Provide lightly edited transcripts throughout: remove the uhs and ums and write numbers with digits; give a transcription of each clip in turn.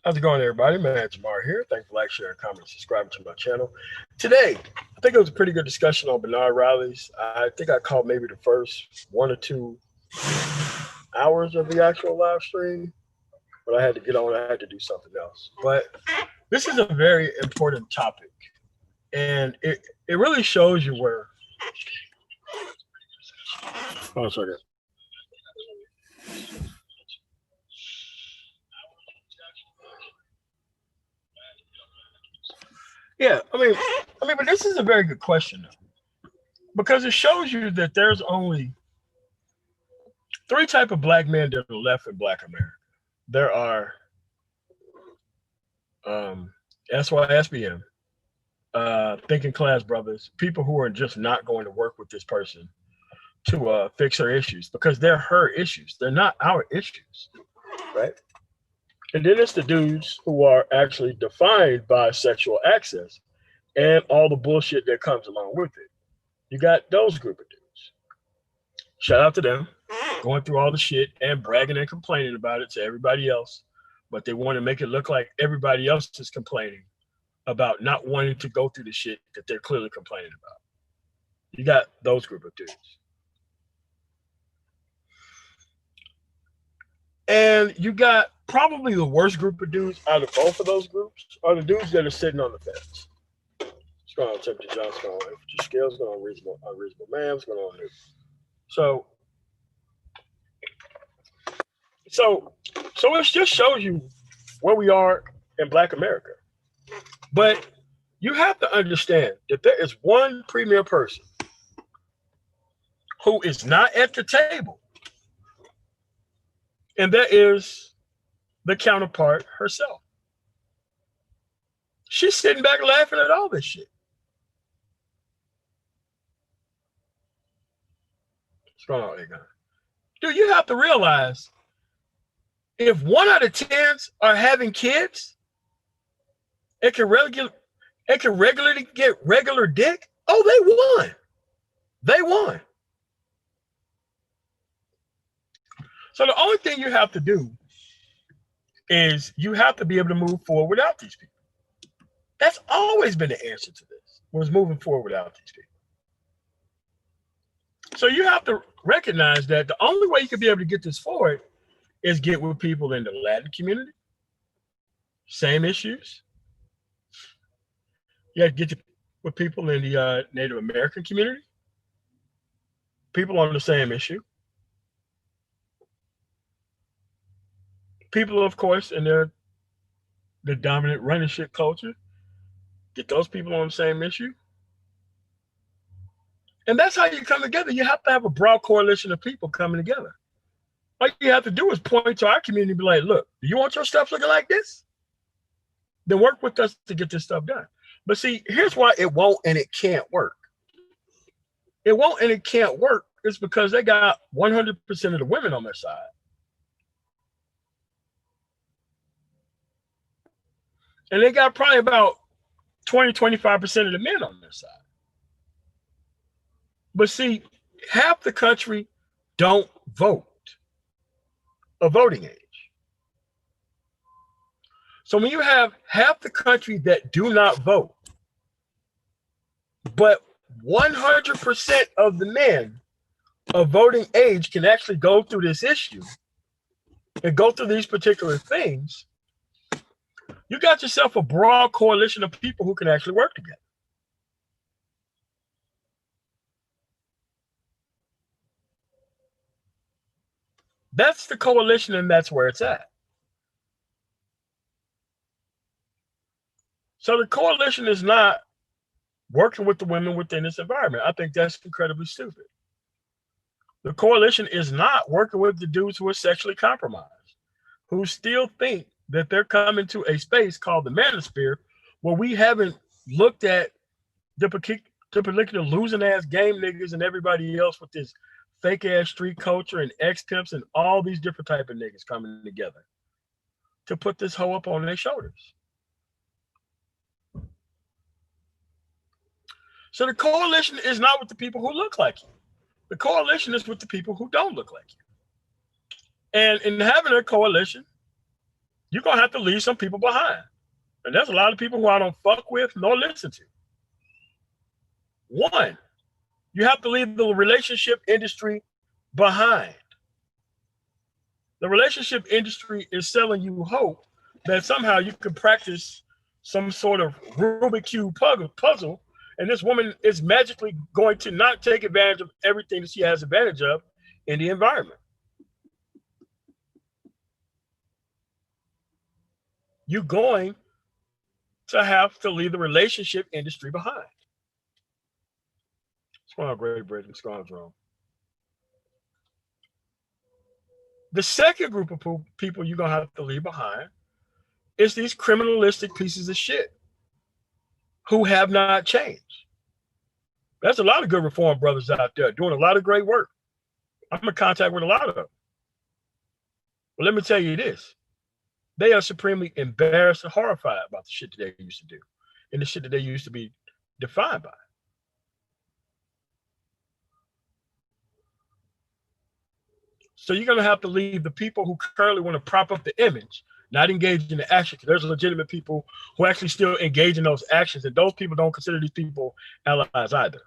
How's it going, everybody? Man, Jamar here. Thanks for like, sharing, comment, subscribing to my channel. Today, I think it was a pretty good discussion on Benard rallies. I think I caught maybe the first 1 or 2 hours of the actual live stream, but I had to get on. I had to do something else. But this is a very important topic, and it really shows you where. Oh, sorry. Yeah, but this is a very good question though, because it shows you that there's only three type of black men that are left in Black America. There are um, SYSBM, thinking class brothers, people who are just not going to work with this person to fix her issues because they're her issues. They're not our issues, right? And then it's the dudes who are actually defined by sexual access and all the bullshit that comes along with it. You got those group of dudes. Shout out to them, going through all the shit and bragging and complaining about it to everybody else, but they want to make it look like everybody else is complaining about not wanting to go through the shit that they're clearly complaining about. You got those group of dudes. And you got probably the worst group of dudes out of both of those groups are the dudes that are sitting on the fence. What's going on, Timothy Johnson? What's going on, Infantry Skills? What's going on, Unreasonable Man? What's going on, New? So, so, so it just shows you where we are in Black America. But you have to understand that there is one premier person who is not at the table, and that is the counterpart herself. She's sitting back laughing at all this shit. What's going on, Egon? Dude, you have to realize if 1 out of 10s are having kids, it can regularly get regular dick. Oh, they won. They won. So the only thing you have to do is you have to be able to move forward without these people. That's always been the answer to this, was moving forward without these people. So you have to recognize that the only way you can be able to get this forward is get with people in the Latin community, same issues. You have to get with people in the Native American community, people on the same issue. People, of course, in the dominant running shit culture, get those people on the same issue. And that's how you come together. You have to have a broad coalition of people coming together. All you have to do is point to our community and be like, look, do you want your stuff looking like this? Then work with us to get this stuff done. But see, here's why it won't and it can't work. It won't and it can't work. It's because they got 100% of the women on their side. And they got probably about 20-25% of the men on their side. But see, half the country don't vote a voting age. So when you have half the country that do not vote, but 100% of the men of voting age can actually go through this issue and go through these particular things, you got yourself a broad coalition of people who can actually work together. That's the coalition, and that's where it's at. So the coalition is not working with the women within this environment. I think that's incredibly stupid. The coalition is not working with the dudes who are sexually compromised, who still think that they're coming to a space called the manosphere where we haven't looked at the particular losing ass game niggas and everybody else with this fake ass street culture and ex pimps and all these different type of niggas coming together to put this hoe up on their shoulders. So the coalition is not with the people who look like you. The coalition is with the people who don't look like you. And in having a coalition, you're going to have to leave some people behind. And there's a lot of people who I don't fuck with nor listen to. One, you have to leave the relationship industry behind. The relationship industry is selling you hope that somehow you can practice some sort of Rubik's Cube puzzle, and this woman is magically going to not take advantage of everything that she has advantage of in the environment. You're going to have to leave the relationship industry behind. What's going on, Great Britain? What's going on, Jerome? The second group of people you're going to have to leave behind is these criminalistic pieces of shit who have not changed. There's a lot of good reform brothers out there doing a lot of great work. I'm in contact with a lot of them. But let me tell you this. They are supremely embarrassed and horrified about the shit that they used to do and the shit that they used to be defined by. So you're going to have to leave the people who currently want to prop up the image, not engage in the action. There's legitimate people who actually still engage in those actions, and those people don't consider these people allies either.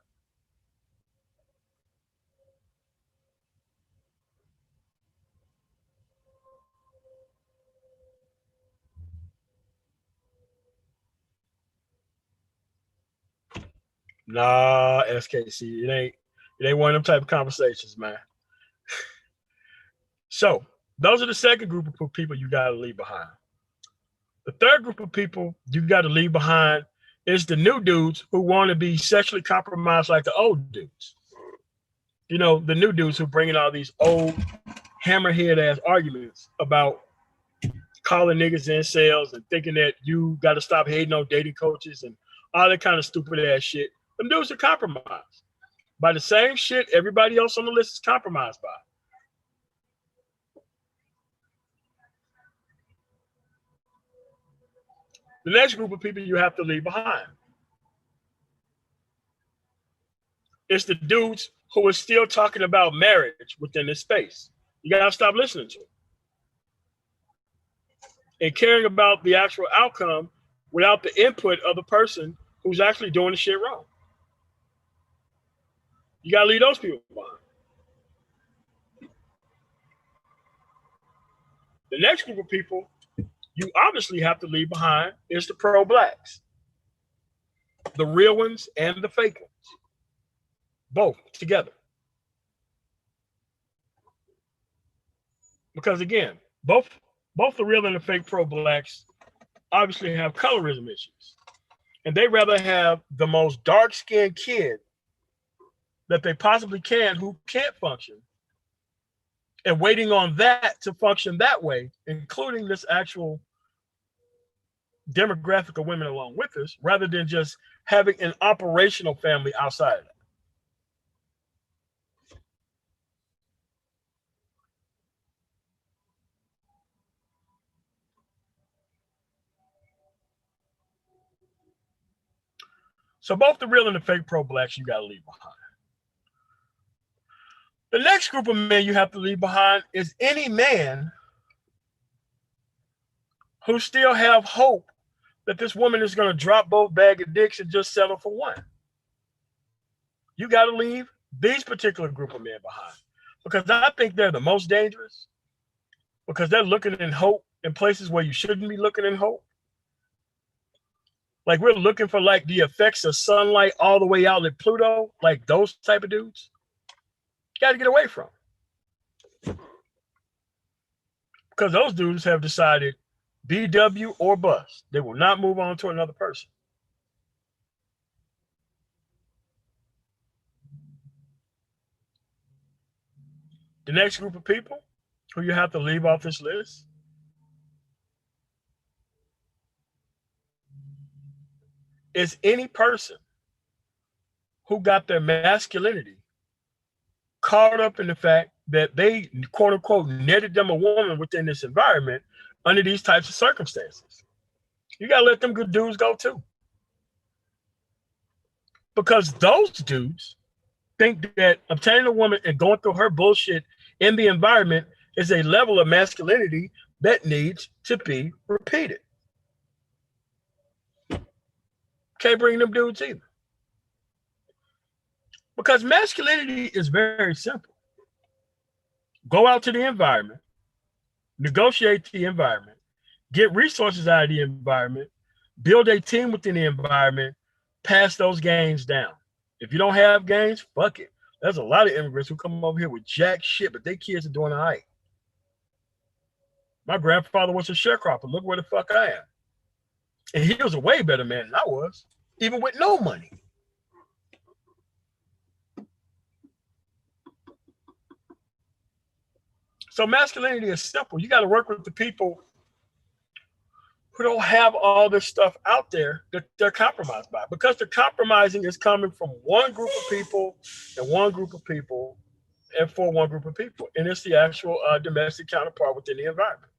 Nah, SKC, it ain't one of them type of conversations, man. So those are the second group of people you got to leave behind. The third group of people you got to leave behind is the new dudes who want to be sexually compromised like the old dudes. You know, the new dudes who bring in all these old hammerhead ass arguments about calling niggas incels and thinking that you got to stop hating on dating coaches and all that kind of stupid ass shit. Them dudes are compromised by the same shit everybody else on the list is compromised by. The next group of people you have to leave behind is the dudes who are still talking about marriage within this space. You got to stop listening to it and caring about the actual outcome without the input of the person who's actually doing the shit wrong. You got to leave those people behind. The next group of people you obviously have to leave behind is the pro-blacks. The real ones and the fake ones. Both together. Because again, both the real and the fake pro-blacks obviously have colorism issues. And they rather have the most dark-skinned kid that they possibly can who can't function, and waiting on that to function that way, including this actual demographic of women along with us, rather than just having an operational family outside of that. So both the real and the fake pro-blacks you got to leave behind. The next group of men you have to leave behind is any man who still have hope that this woman is going to drop both bag of dicks and just settle for one. You got to leave these particular group of men behind, because I think they're the most dangerous, because they're looking in hope in places where you shouldn't be looking in hope. Like we're looking for like the effects of sunlight all the way out at Pluto, like those type of dudes. You got to get away from. Because those dudes have decided BW or bust. They will not move on to another person. The next group of people who you have to leave off this list is any person who got their masculinity caught up in the fact that they, quote unquote, netted them a woman within this environment under these types of circumstances. You got to let them good dudes go too. Because those dudes think that obtaining a woman and going through her bullshit in the environment is a level of masculinity that needs to be repeated. Can't bring them dudes either. Because masculinity is very simple. Go out to the environment, negotiate the environment, get resources out of the environment, build a team within the environment, pass those gains down. If you don't have gains, fuck it. There's a lot of immigrants who come over here with jack shit, but their kids are doing all right. My grandfather was a sharecropper. Look where the fuck I am. And he was a way better man than I was, even with no money. So masculinity is simple. You got to work with the people who don't have all this stuff out there that they're compromised by, because the compromising is coming from one group of people and one group of people and for one group of people. And it's the actual domestic counterpart within the environment.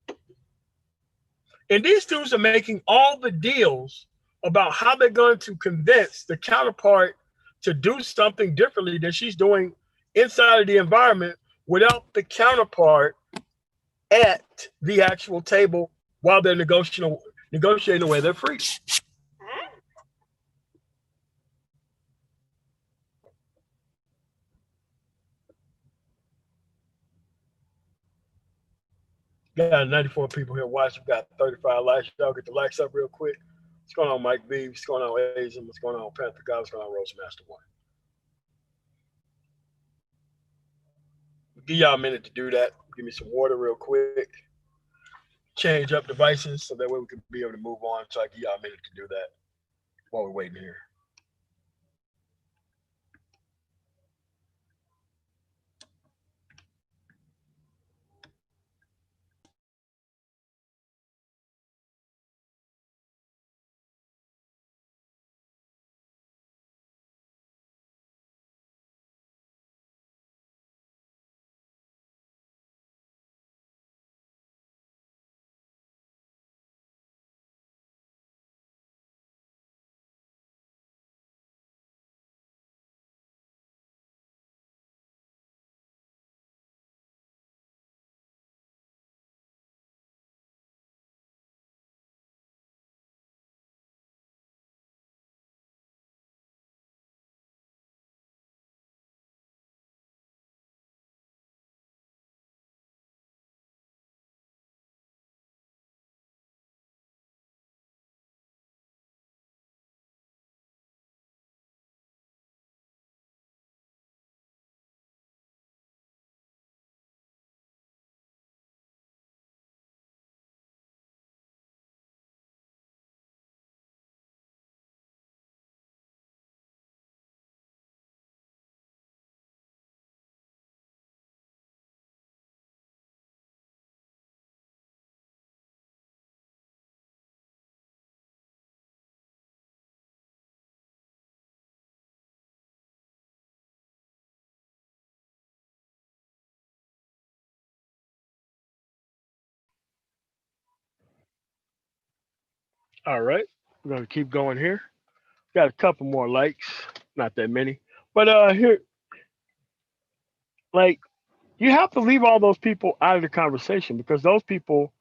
And these dudes are making all the deals about how they're going to convince the counterpart to do something differently than she's doing inside of the environment without the counterpart at the actual table while they're negotiating away their freedom. Got 94 people here watching. We got 35 likes. Y'all get the likes up real quick. What's going on, Mike B? What's going on, Asian? What's going on, Panther God? What's going on, Roastmaster One? Give y'all a minute to do that. Give me some water real quick. Change up devices so that way we can be able to move on. So I give y'all a minute to do that while we're waiting here. All right. We're going to keep going here. Got a couple more likes. Not that many. But here, like, you have to leave all those people out of the conversation, because those people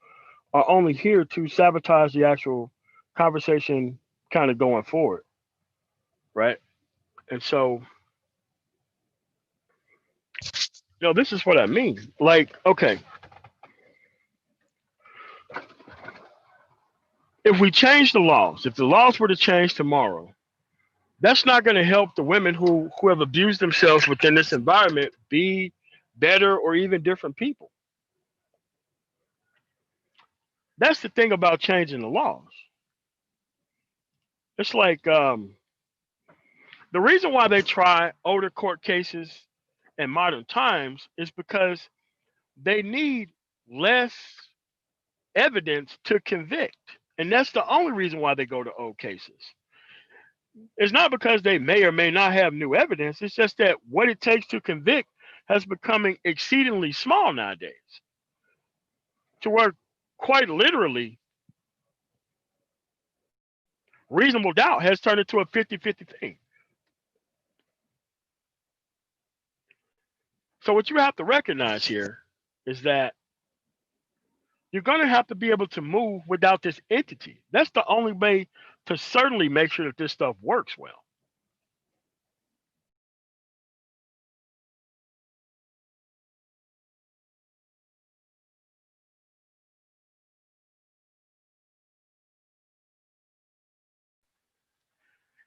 are only here to sabotage the actual conversation kind of going forward. Right. And so, this is what I mean. Like, okay, if we change the laws, if the laws were to change tomorrow, that's not going to help the women who have abused themselves within this environment be better or even different people. That's the thing about changing the laws. It's like the reason why they try older court cases in modern times is because they need less evidence to convict. And that's the only reason why they go to old cases. It's not because they may or may not have new evidence. It's just that what it takes to convict has becoming exceedingly small nowadays, to where quite literally reasonable doubt has turned into a 50-50 thing. So what you have to recognize here is that you're going to have to be able to move without this entity. That's the only way to certainly make sure that this stuff works well.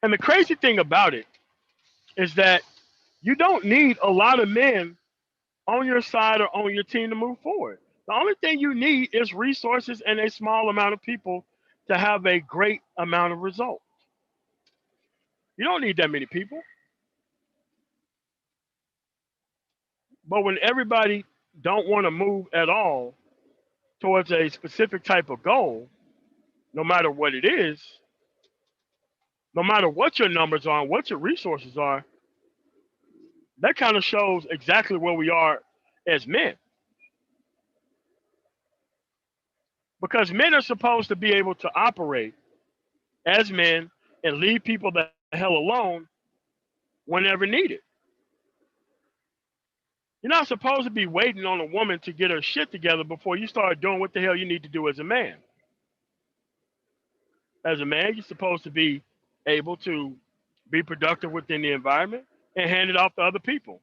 And the crazy thing about it is that you don't need a lot of men on your side or on your team to move forward. The only thing you need is resources and a small amount of people to have a great amount of results. You don't need that many people. But when everybody don't want to move at all towards a specific type of goal, no matter what it is, no matter what your numbers are, what your resources are, that kind of shows exactly where we are as men. Because men are supposed to be able to operate as men and leave people the hell alone whenever needed. You're not supposed to be waiting on a woman to get her shit together before you start doing what the hell you need to do as a man. As a man, you're supposed to be able to be productive within the environment and hand it off to other people.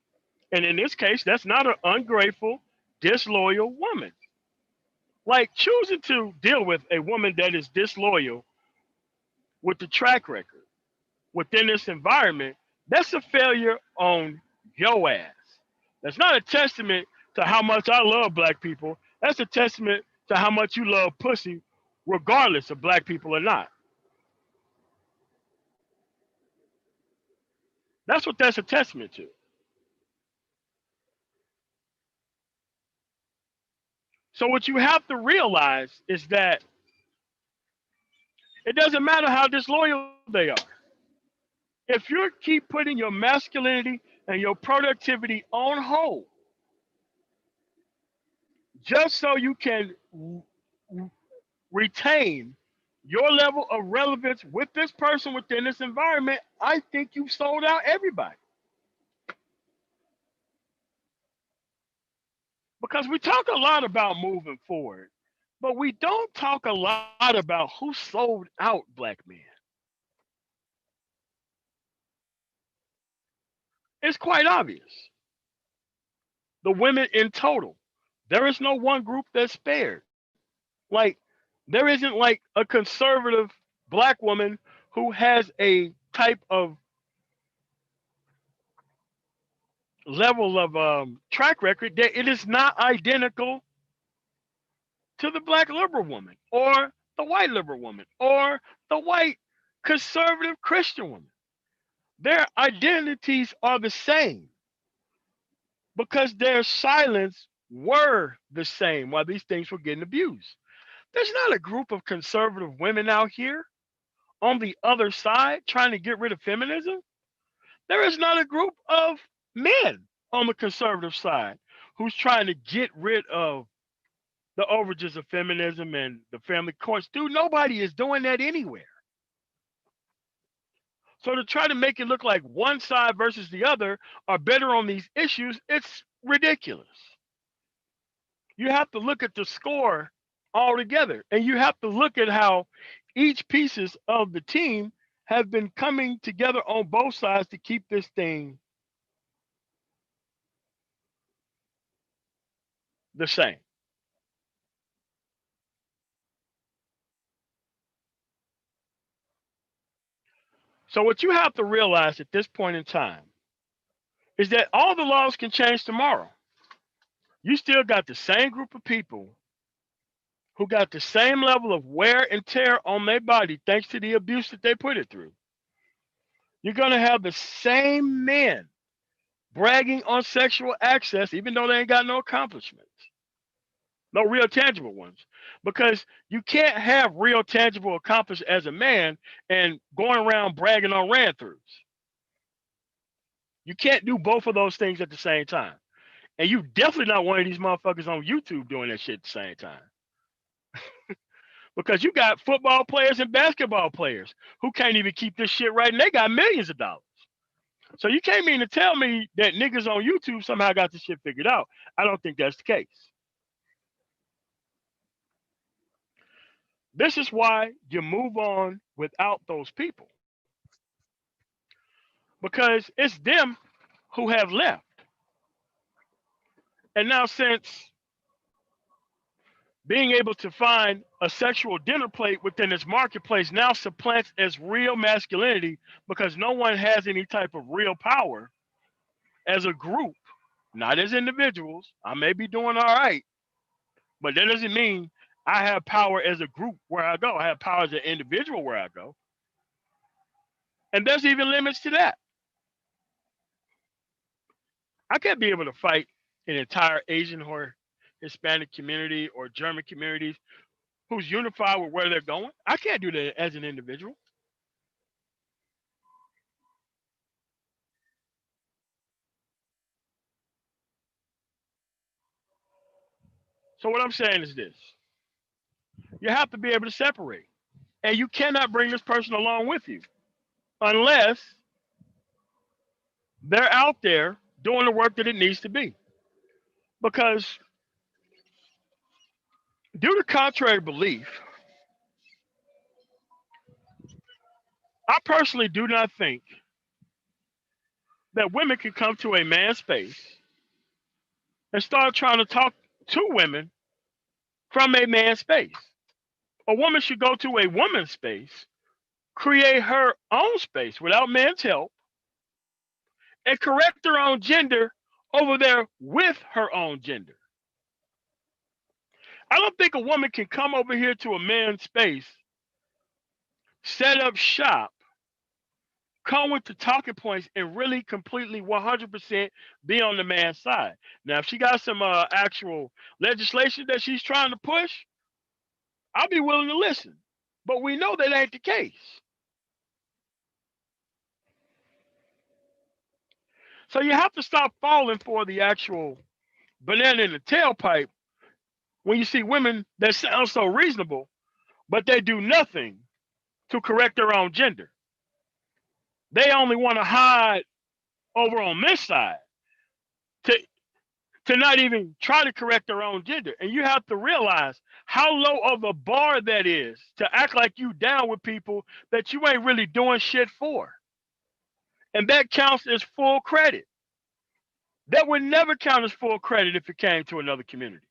And in this case, that's not an ungrateful, disloyal woman. Like choosing to deal with a woman that is disloyal with the track record within this environment, that's a failure on your ass. That's not a testament to how much I love black people. That's a testament to how much you love pussy, regardless of black people or not. That's what that's a testament to. So what you have to realize is that it doesn't matter how disloyal they are. If you keep putting your masculinity and your productivity on hold just so you can retain your level of relevance with this person within this environment, I think you've sold out everybody. Because we talk a lot about moving forward, but we don't talk a lot about who sold out black men. It's quite obvious. The women in total. There is no one group that's spared. Like, there isn't like a conservative black woman who has a type of level of track record that it is not identical to the black liberal woman or the white liberal woman or the white conservative Christian woman. Their identities are the same because their silence were the same while these things were getting abused. There's not a group of conservative women out here on the other side trying to get rid of feminism. There is not a group of men on the conservative side who's trying to get rid of the overages of feminism and the family courts. Dude, nobody is doing that anywhere. So to try to make it look like one side versus the other are better on these issues, it's ridiculous. You have to look at the score altogether, and you have to look at how each pieces of the team have been coming together on both sides to keep this thing the same. So what you have to realize at this point in time is that all the laws can change tomorrow. You still got the same group of people who got the same level of wear and tear on their body thanks to the abuse that they put it through. You're going to have the same men bragging on sexual access, even though they ain't got no accomplishments, no real tangible ones, because you can't have real tangible accomplishments as a man and going around bragging on ran-throughs. You can't do both of those things at the same time. And you definitely not one of these motherfuckers on YouTube doing that shit at the same time. Because you got football players and basketball players who can't even keep this shit right, and they got millions of dollars. So you can't mean to tell me that niggas on YouTube somehow got this shit figured out. I don't think that's the case. This is why you move on without those people, because it's them who have left. And now, since being able to find a sexual dinner plate within this marketplace now supplants as real masculinity, because no one has any type of real power as a group, not as individuals. I may be doing all right, but that doesn't mean I have power as a group where I go. I have power as an individual where I go. And there's even limits to that. I can't be able to fight an entire Asian or Hispanic community or German communities who's unified with where they're going. I can't do that as an individual. So what I'm saying is this: you have to be able to separate. And you cannot bring this person along with you unless they're out there doing the work that it needs to be. Because due to contrary belief, I personally do not think that women can come to a man's space and start trying to talk to women from a man's space. A woman should go to a woman's space, create her own space without man's help, and correct her own gender over there with her own gender. I don't think a woman can come over here to a man's space, set up shop, come with the talking points, and really completely 100% be on the man's side. Now, if she got some actual legislation that she's trying to push, I'll be willing to listen. But we know that ain't the case. So you have to stop falling for the actual banana in the tailpipe when you see women that sound so reasonable, but they do nothing to correct their own gender. They only want to hide over on this side to not even try to correct their own gender. And you have to realize how low of a bar that is to act like you down with people that you ain't really doing shit for. And that counts as full credit. That would never count as full credit if it came to another community.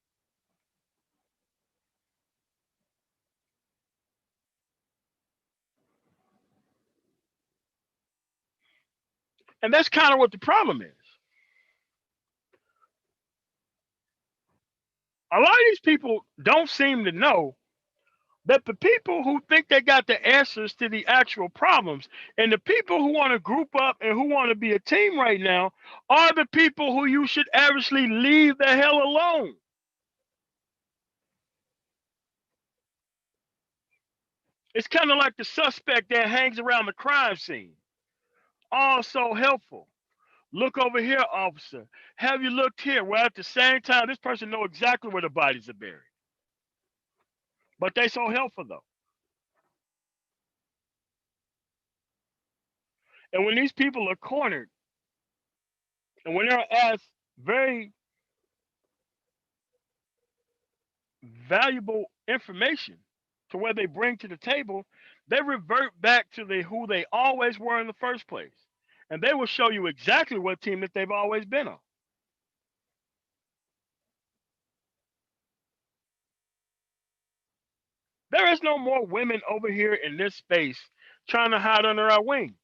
And that's kind of what the problem is. A lot of these people don't seem to know that the people who think they got the answers to the actual problems and the people who want to group up and who want to be a team right now are the people who you should actually leave the hell alone. It's kind of like the suspect that hangs around the crime scene. All so helpful. Look over here, officer. Have you looked here? Well, at the same time, this person know exactly where the bodies are buried. But they so helpful though. And when these people are cornered, and when they're asked very valuable information to where they bring to the table, they revert back to who they always were in the first place. And they will show you exactly what team that they've always been on. There is no more women over here in this space trying to hide under our wing.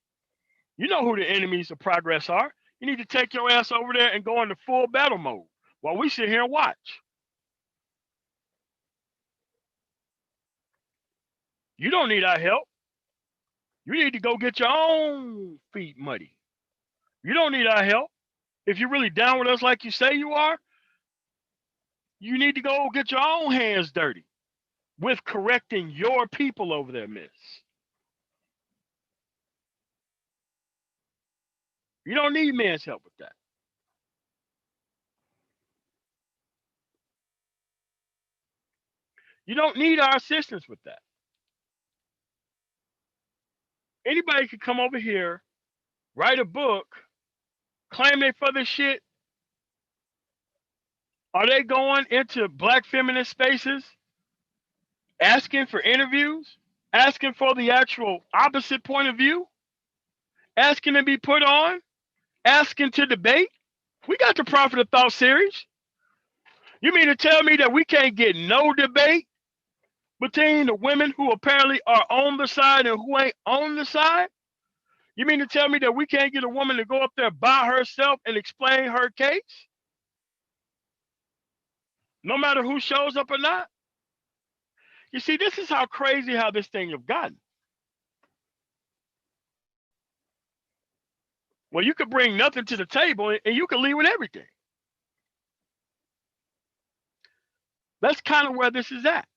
You know who the enemies of progress are. You need to take your ass over there and go into full battle mode while we sit here and watch. You don't need our help. You need to go get your own feet muddy. You don't need our help. If you're really down with us like you say you are, you need to go get your own hands dirty with correcting your people over there, miss. You don't need men's help with that. You don't need our assistance with that. Anybody can come over here, write a book, claim they for this shit. Are they going into black feminist spaces asking for interviews, asking for the actual opposite point of view, asking to be put on, asking to debate. We got the Prophet of Thought series. You mean to tell me that we can't get no debate between the women who apparently are on the side and who ain't on the side? You mean to tell me that we can't get a woman to go up there by herself and explain her case? No matter who shows up or not? You see, this is how crazy how this thing have gotten. Well, you could bring nothing to the table and you could leave with everything. That's kind of where this is at.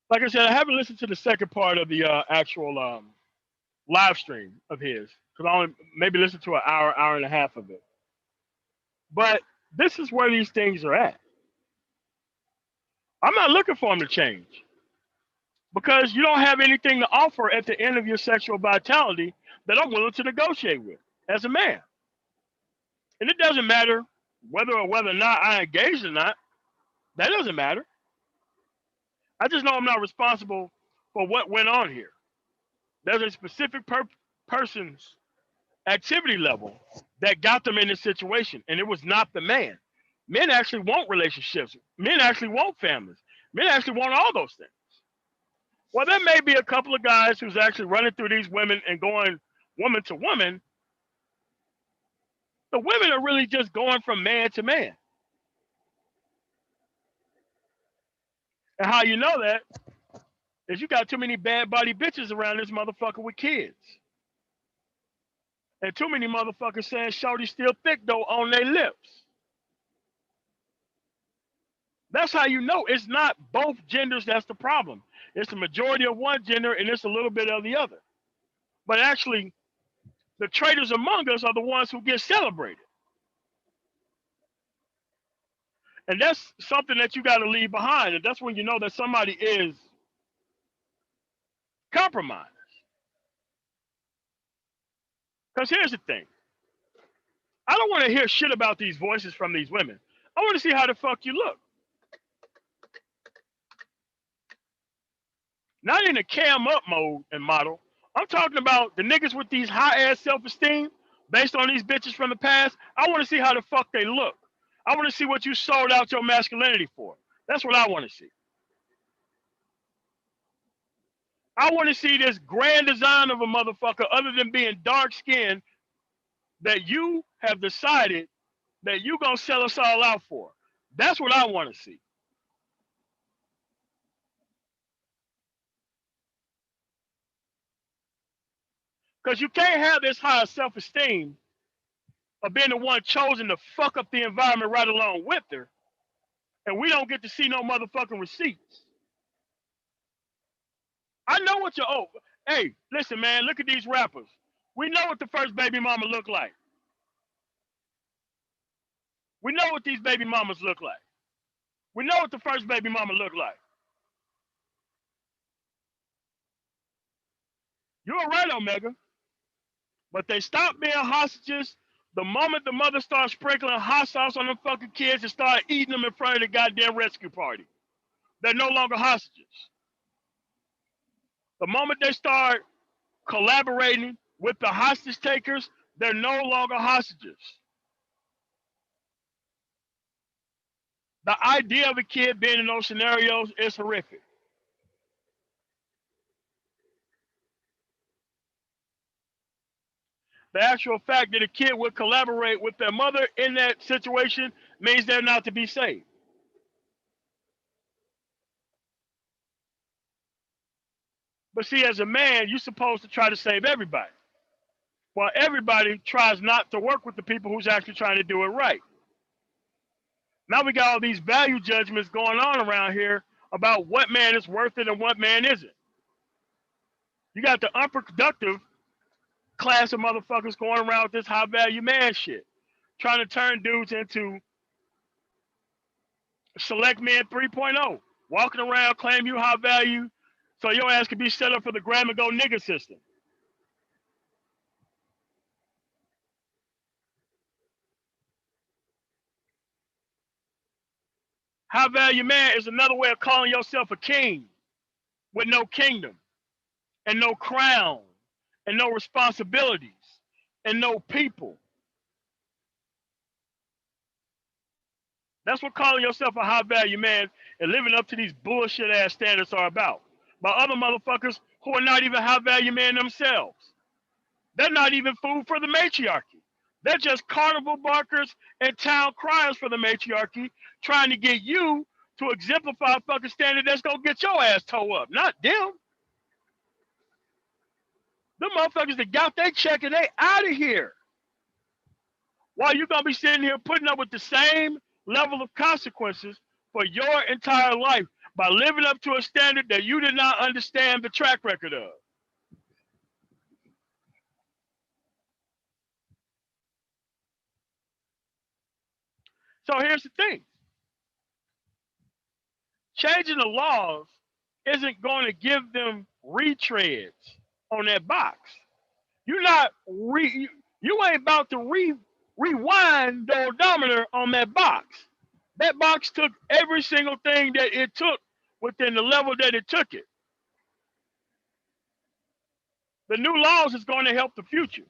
Like I said, I haven't listened to the second part of the actual live stream of his because I only maybe listened to an hour and a half of it. But this is where these things are at. I'm not looking for them to change because you don't have anything to offer at the end of your sexual vitality that I'm willing to negotiate with as a man. And it doesn't matter whether or not I engaged or not. That doesn't matter. I just know I'm not responsible for what went on here. There's a specific person's activity level that got them in this situation, and it was not the man. Men actually want relationships. Men actually want families. Men actually want all those things. Well, there may be a couple of guys who's actually running through these women and going woman to woman. The women are really just going from man to man. And how you know that is you got too many bad body bitches around this motherfucker with kids. And too many motherfuckers saying shorty still thick though on their lips. That's how you know it's not both genders that's the problem. It's the majority of one gender and it's a little bit of the other. But actually, the traitors among us are the ones who get celebrated. And that's something that you got to leave behind. And that's when you know that somebody is compromised. Because here's the thing. I don't want to hear shit about these voices from these women. I want to see how the fuck you look. Not in a cam up mode and model. I'm talking about the niggas with these high ass self-esteem based on these bitches from the past. I want to see how the fuck they look. I want to see what you sold out your masculinity for. That's what I want to see. I want to see this grand design of a motherfucker other than being dark skinned that you have decided that you gonna sell us all out for. That's what I want to see. Because you can't have this high self-esteem of being the one chosen to fuck up the environment right along with her, and we don't get to see no motherfucking receipts. I know what you're. Oh, hey, listen, man, look at these rappers. We know what the first baby mama look like. We know what these baby mamas look like. We know what the first baby mama look like. You're right, Omega. But they stopped being hostages the moment the mother starts sprinkling hot sauce on them fucking kids and start eating them in front of the goddamn rescue party. They're no longer hostages. The moment they start collaborating with the hostage takers, they're no longer hostages. The idea of a kid being in those scenarios is horrific. The actual fact that a kid would collaborate with their mother in that situation means they're not to be saved. But see, as a man, you're supposed to try to save everybody. Well, everybody tries not to work with the people who's actually trying to do it right. Now we got all these value judgments going on around here about what man is worth it and what man isn't. You got the unproductive class of motherfuckers going around with this high value man shit, trying to turn dudes into select men 3.0, walking around claim you high value So your ass could be set up for the grab and go nigga system. High value man is another way of calling yourself a king with no kingdom and no crown and no responsibilities and no people. That's what calling yourself a high value man and living up to these bullshit ass standards are about. By other motherfuckers who are not even high value men themselves. They're not even food for the matriarchy. They're just carnival barkers and town criers for the matriarchy, trying to get you to exemplify a fucking standard that's gonna get your ass toe up, not them. Them motherfuckers that got their check and they out of here. While you gonna be sitting here putting up with the same level of consequences for your entire life by living up to a standard that you did not understand the track record of. So here's the thing. Changing the laws isn't going to give them retreads on that box. You're not you ain't about to rewind the odometer on that box. That box took every single thing that it took within the level that it took it. The new laws is going to help the future.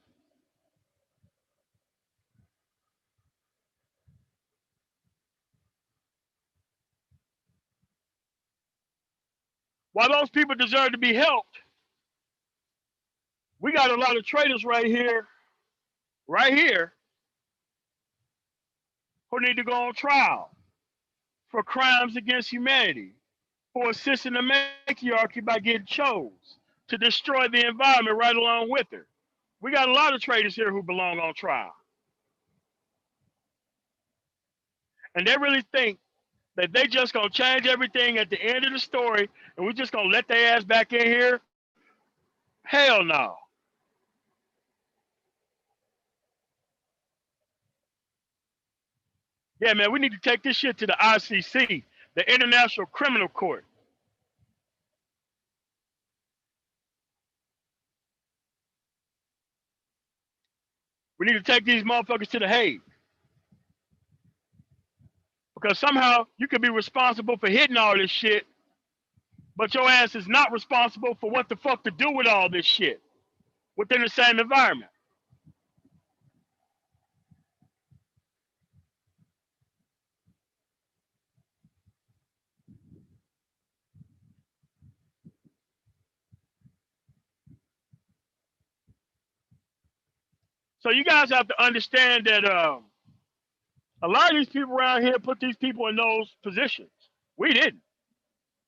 While those people deserve to be helped, we got a lot of traitors right here, who need to go on trial for crimes against humanity, for assisting the matriarchy by getting chose to destroy the environment right along with her. We got a lot of traitors here who belong on trial. And they really think that they just gonna change everything at the end of the story and we just gonna let their ass back in here? Hell no. Yeah, man, we need to take this shit to the ICC, the International Criminal Court. We need to take these motherfuckers to the Hague. Because somehow you could be responsible for hitting all this shit, but your ass is not responsible for what the fuck to do with all this shit within the same environment. So you guys have to understand that a lot of these people around here put these people in those positions. We didn't.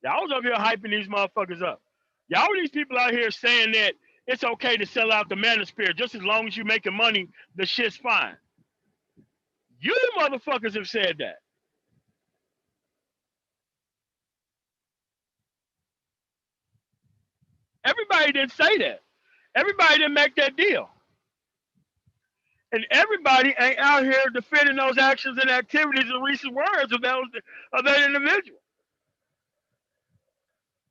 Y'all was up here hyping these motherfuckers up. Y'all were these people out here saying that it's okay to sell out the manosphere just as long as you're making money, the shit's fine. You motherfuckers have said that. Everybody didn't say that. Everybody didn't make that deal. And everybody ain't out here defending those actions and activities and recent words of that individual.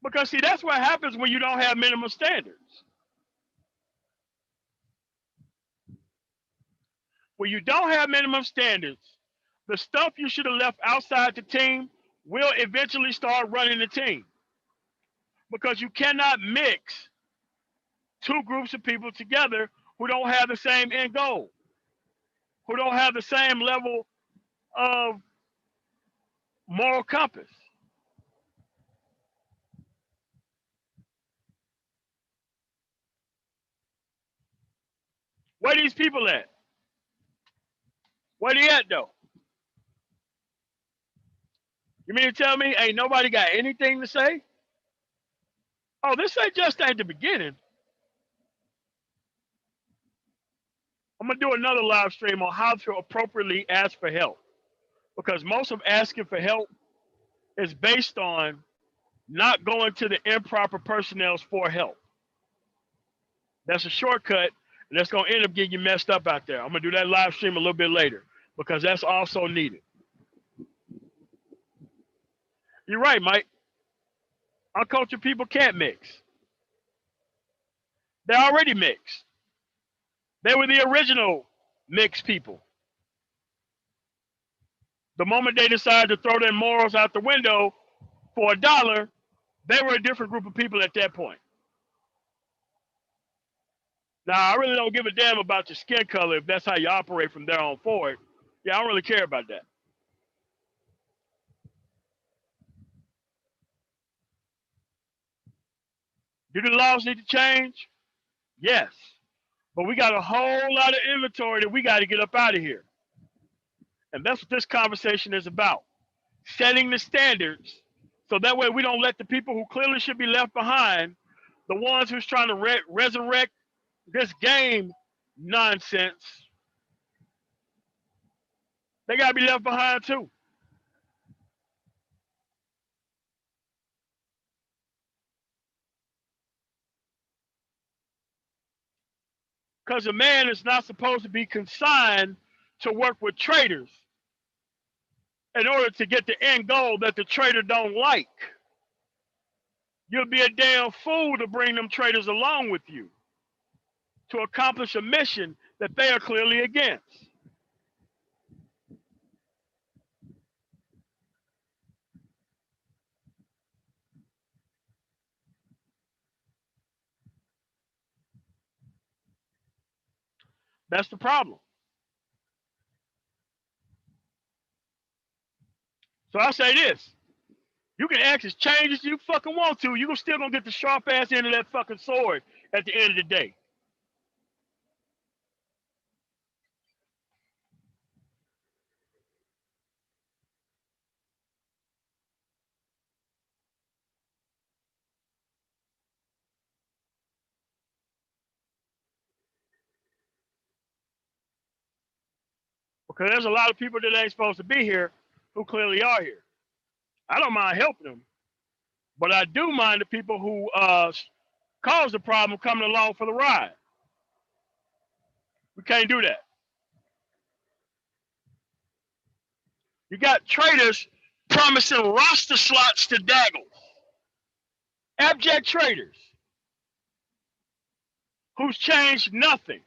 Because see, that's what happens when you don't have minimum standards. When you don't have minimum standards, the stuff you should have left outside the team will eventually start running the team. Because you cannot mix two groups of people together who don't have the same end goal, who don't have the same level of moral compass. Where these people at? Where they at though? You mean to tell me ain't nobody got anything to say? Oh, this ain't just at the beginning. I'm gonna do another live stream on how to appropriately ask for help. Because most of asking for help is based on not going to the improper personnel for help. That's a shortcut, and that's gonna end up getting you messed up out there. I'm gonna do that live stream a little bit later because that's also needed. You're right, Mike. Uncultured people can't mix. They're already mixed. They were the original mixed people. The moment they decided to throw their morals out the window for $1, they were a different group of people at that point. Now, I really don't give a damn about your skin color if that's how you operate from there on forward. Yeah, I don't really care about that. Do the laws need to change? Yes. But we got a whole lot of inventory that we got to get up out of here. And that's what this conversation is about. Setting the standards so that way we don't let the people who clearly should be left behind, the ones who's trying to resurrect this game nonsense, they got to be left behind too. Because a man is not supposed to be consigned to work with traitors in order to get the end goal that the traitor don't like. You'll be a damn fool to bring them traitors along with you to accomplish a mission that they are clearly against. That's the problem. So I say this. You can act as change as you fucking want to. You're still going to get the sharp ass end of that fucking sword at the end of the day. Because there's a lot of people that ain't supposed to be here who clearly are here. I don't mind helping them, but I do mind the people who cause the problem coming along for the ride. We can't do that. You got traitors promising roster slots to daggles. Abject traitors who's changed nothing.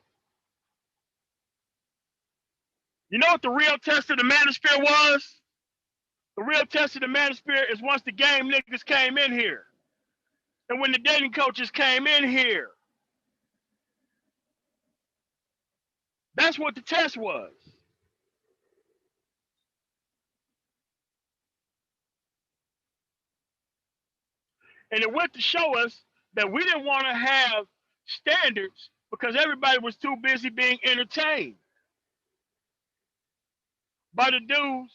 You know what the real test of the manosphere was? The real test of the manosphere is once the game niggas came in here. And when the dating coaches came in here. That's what the test was. And it went to show us that we didn't want to have standards because everybody was too busy being entertained by the dudes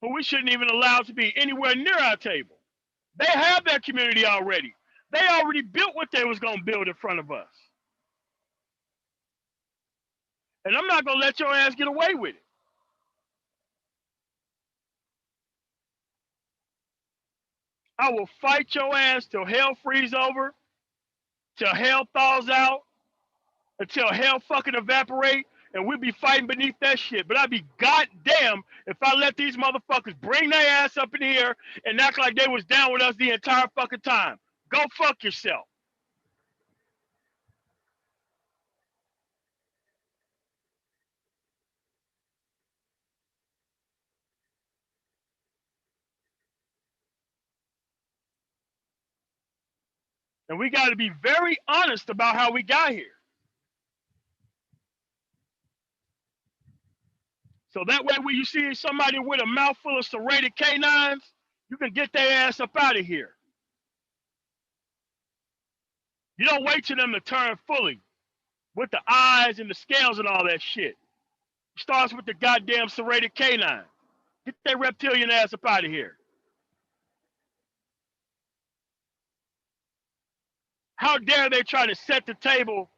who we shouldn't even allow to be anywhere near our table. They have their community already. They already built what they was going to build in front of us. And I'm not going to let your ass get away with it. I will fight your ass till hell freezes over, till hell thaws out, until hell fucking evaporate, and we'll be fighting beneath that shit. But I'd be goddamn if I let these motherfuckers bring their ass up in here and act like they was down with us the entire fucking time. Go fuck yourself. And we got to be very honest about how we got here. So that way when you see somebody with a mouthful of serrated canines, you can get their ass up out of here. You don't wait till them to turn fully with the eyes and the scales and all that shit. It starts with the goddamn serrated canine. Get that reptilian ass up out of here. How dare they try to set the table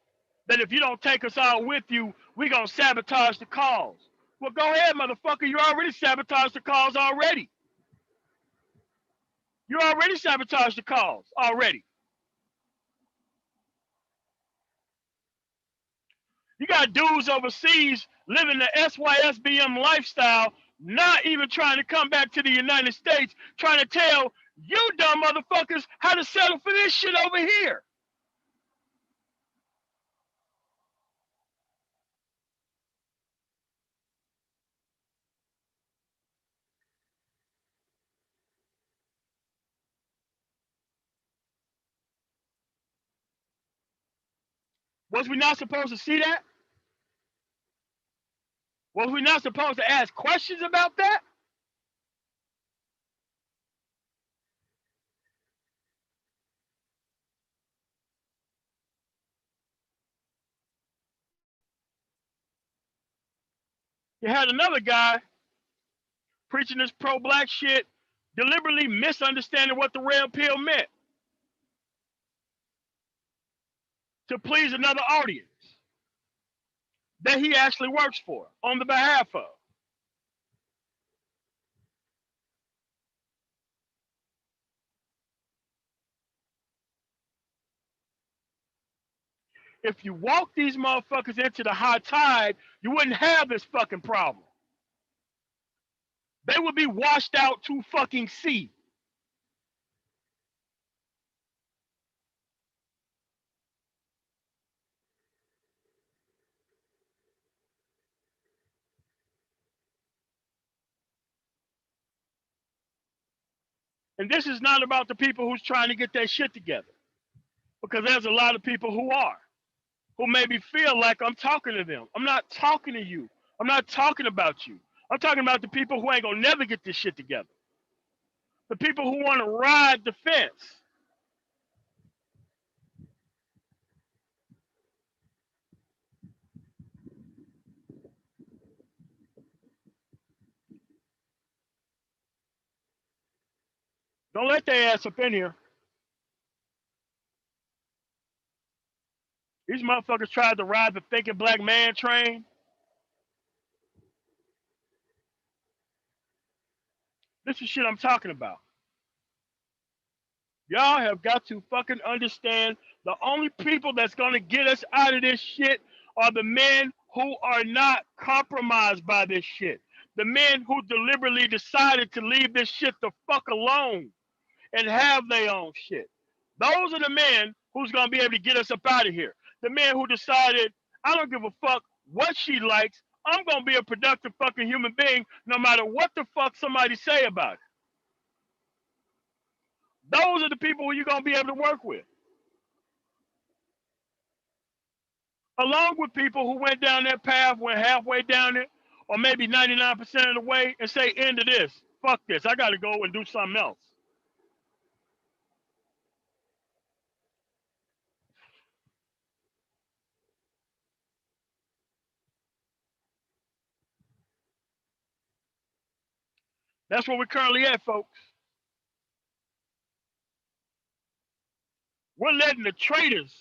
that if you don't take us all with you, we're going to sabotage the cause. Well, go ahead, motherfucker. You already sabotaged the cause already. You already sabotaged the cause already. You got dudes overseas living the SYSBM lifestyle, not even trying to come back to the United States, trying to tell You dumb motherfuckers had to settle for this shit over here. Was we not supposed to see that? Was we not supposed to ask questions about that? You had another guy preaching this pro-black shit, deliberately misunderstanding what the red pill meant to please another audience that he actually works for on the behalf of. If you walk these motherfuckers into the high tide, you wouldn't have this fucking problem. They would be washed out to fucking sea. And this is not about the people who's trying to get their shit together. Because there's a lot of people who are, who maybe feel like I'm talking to them. I'm not talking to you. I'm not talking about you. I'm talking about the people who ain't gonna never get this shit together. The people who want to ride the fence. Don't let their ass up in here. These motherfuckers tried to ride the thinking black man train. This is shit I'm talking about. Y'all have got to fucking understand the only people that's going to get us out of this shit are the men who are not compromised by this shit. The men who deliberately decided to leave this shit the fuck alone and have their own shit. Those are the men who's going to be able to get us up out of here. The men who decided, I don't give a fuck what she likes. I'm going to be a productive fucking human being no matter what the fuck somebody say about it. Those are the people who you're going to be able to work with. Along with people who went down that path, went halfway down it, or maybe 99% of the way, and say, end of this. Fuck this. I got to go and do something else. That's where we're currently at, folks. We're letting the traitors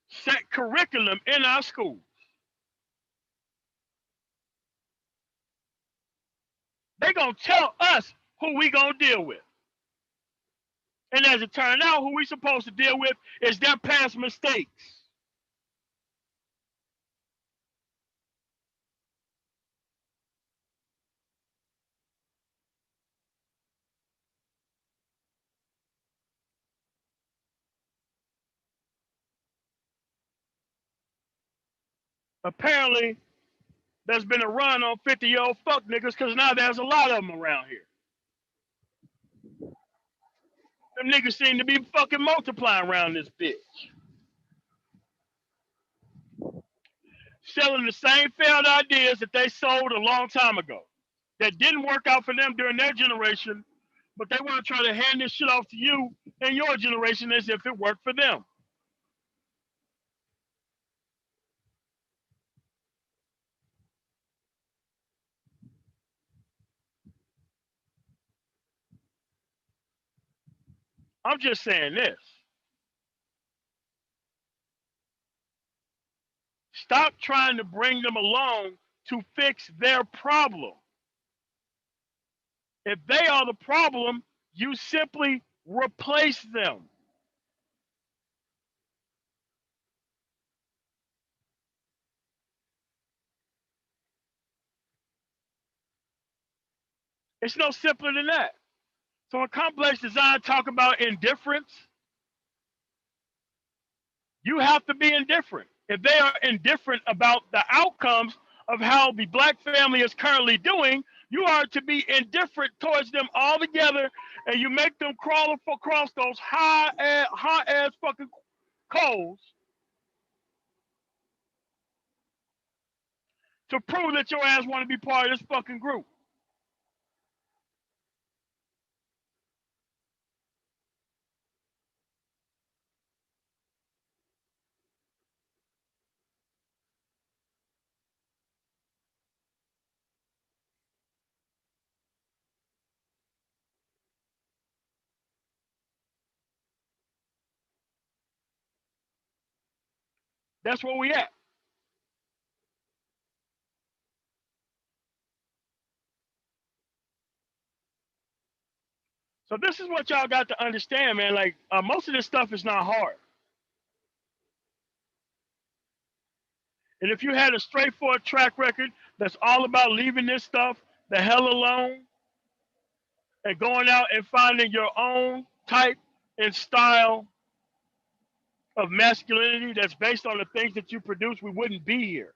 set curriculum in our schools. They're going to tell us who we going to deal with. And as it turned out, who we supposed to deal with is their past mistakes. Apparently, there's been a run on 50-year-old fuck niggas because now there's a lot of them around here. Them niggas seem to be fucking multiplying around this bitch. Selling the same failed ideas that they sold a long time ago. That didn't work out for them during their generation, but they want to try to hand this shit off to you and your generation as if it worked for them. I'm just saying this. Stop trying to bring them along to fix their problem. If they are the problem, you simply replace them. It's no simpler than that. So when complex design talk about indifference, you have to be indifferent. If they are indifferent about the outcomes of how the black family is currently doing, you are to be indifferent towards them altogether, and you make them crawl across those hot ass fucking coals to prove that your ass want to be part of this fucking group. That's where we at. So this is what y'all got to understand, man. Like most of this stuff is not hard. And if you had a straightforward track record that's all about leaving this stuff the hell alone and going out and finding your own type and style of masculinity that's based on the things that you produce, we wouldn't be here.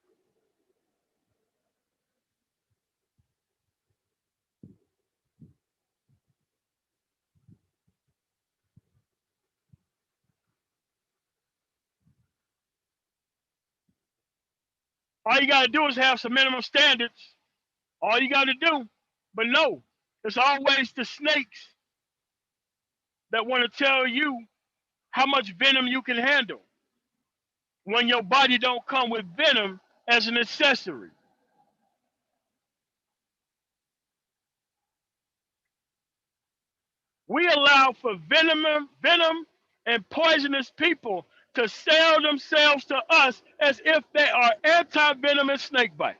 All you got to do is have some minimum standards. All you got to do. But no, it's always the snakes that want to tell you how much venom you can handle when your body don't come with venom as an accessory. We allow for venom and poisonous people to sell themselves to us as if they are anti-venomous snakebite.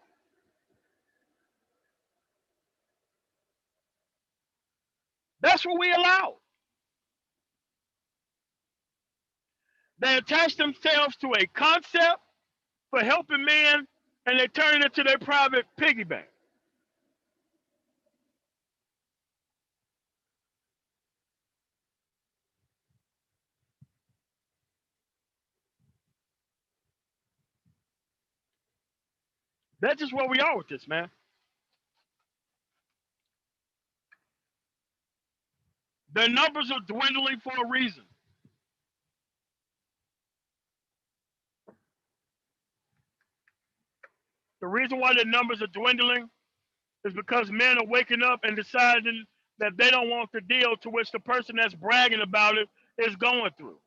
That's what we allow. They attach themselves to a concept for helping men, and they turn it into their private piggy bank. That's just where we are with this, man. The numbers are dwindling for a reason. The reason why the numbers are dwindling is because men are waking up and deciding that they don't want the deal to which the person that's bragging about it is going through.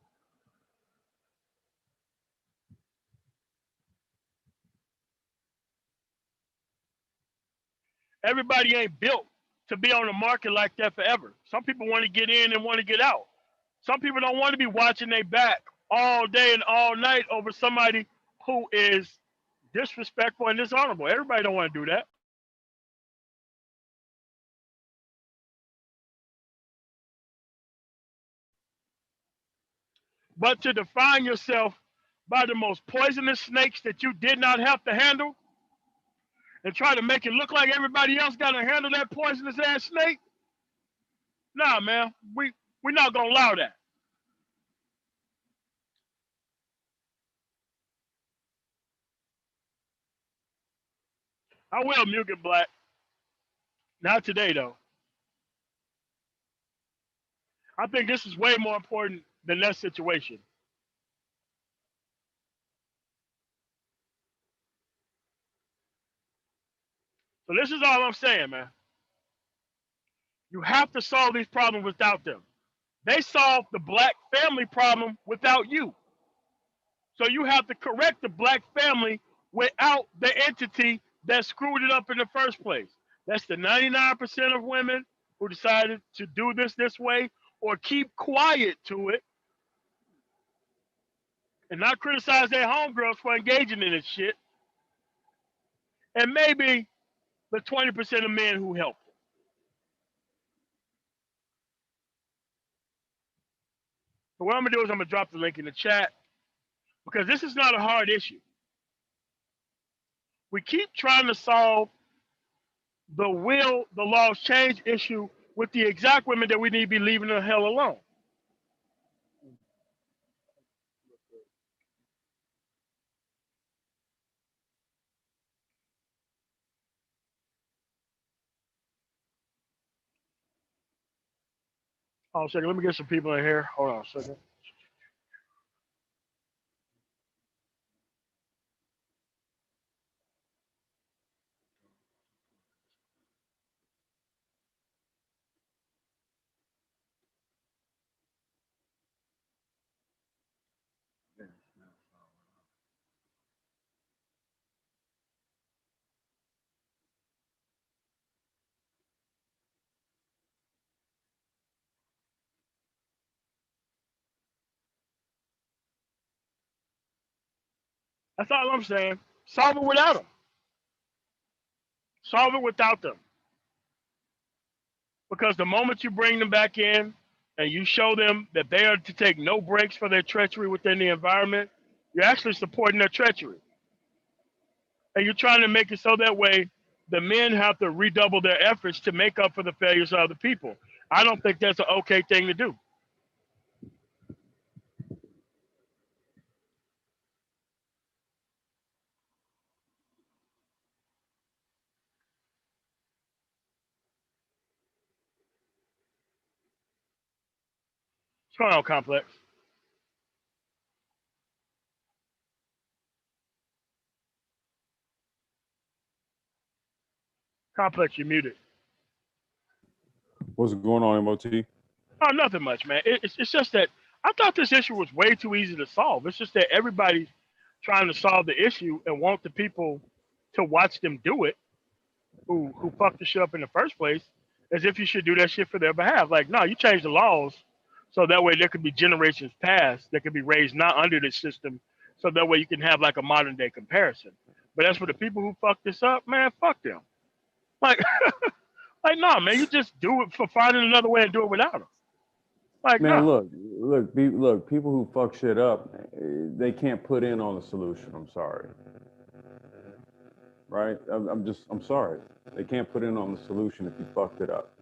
Everybody ain't built to be on the market like that forever. Some people want to get in and want to get out. Some people don't want to be watching their back all day and all night over somebody who is disrespectful and dishonorable. Everybody don't want to do that. But to define yourself by the most poisonous snakes that you did not have to handle and try to make it look like everybody else got to handle that poisonous ass snake, nah, man, we're not going to allow that. I will mute it, Black. Not today, though. I think this is way more important than that situation. So this is all I'm saying, man. You have to solve these problems without them. They solved the black family problem without you. So you have to correct the black family without the entity that screwed it up in the first place. That's the 99% of women who decided to do this way or keep quiet to it and not criticize their homegirls for engaging in this shit. And maybe the 20% of men who helped. So what I'm gonna do is I'm gonna drop the link in the chat because this is not a hard issue. We keep trying to solve the will the laws change issue with the exact women that we need to be leaving the hell alone. Hold on a second. Let me get some people in here. Hold on a second. That's all I'm saying. Solve it without them. Solve it without them. Because the moment you bring them back in and you show them that they are to take no breaks for their treachery within the environment, you're actually supporting their treachery. And you're trying to make it so that way the men have to redouble their efforts to make up for the failures of other people. I don't think that's an okay thing to do. What's going on, Complex? Complex, you're muted. What's going on, MOT? Oh, nothing much, man. It's just that I thought this issue was way too easy to solve. It's just that everybody's trying to solve the issue and want the people to watch them do it who fucked the shit up in the first place, as if you should do that shit for their behalf. Like, no, you change the laws so that way there could be generations past that could be raised not under this system, so that way you can have like a modern day comparison. But as for the people who fucked this up, man, fuck them. Like, like, no, man, you just do it for finding another way and do it without them. Like, Man, no. look, people who fuck shit up, they can't put in on the solution. I'm sorry. Right? I'm sorry. They can't put in on the solution if you fucked it up.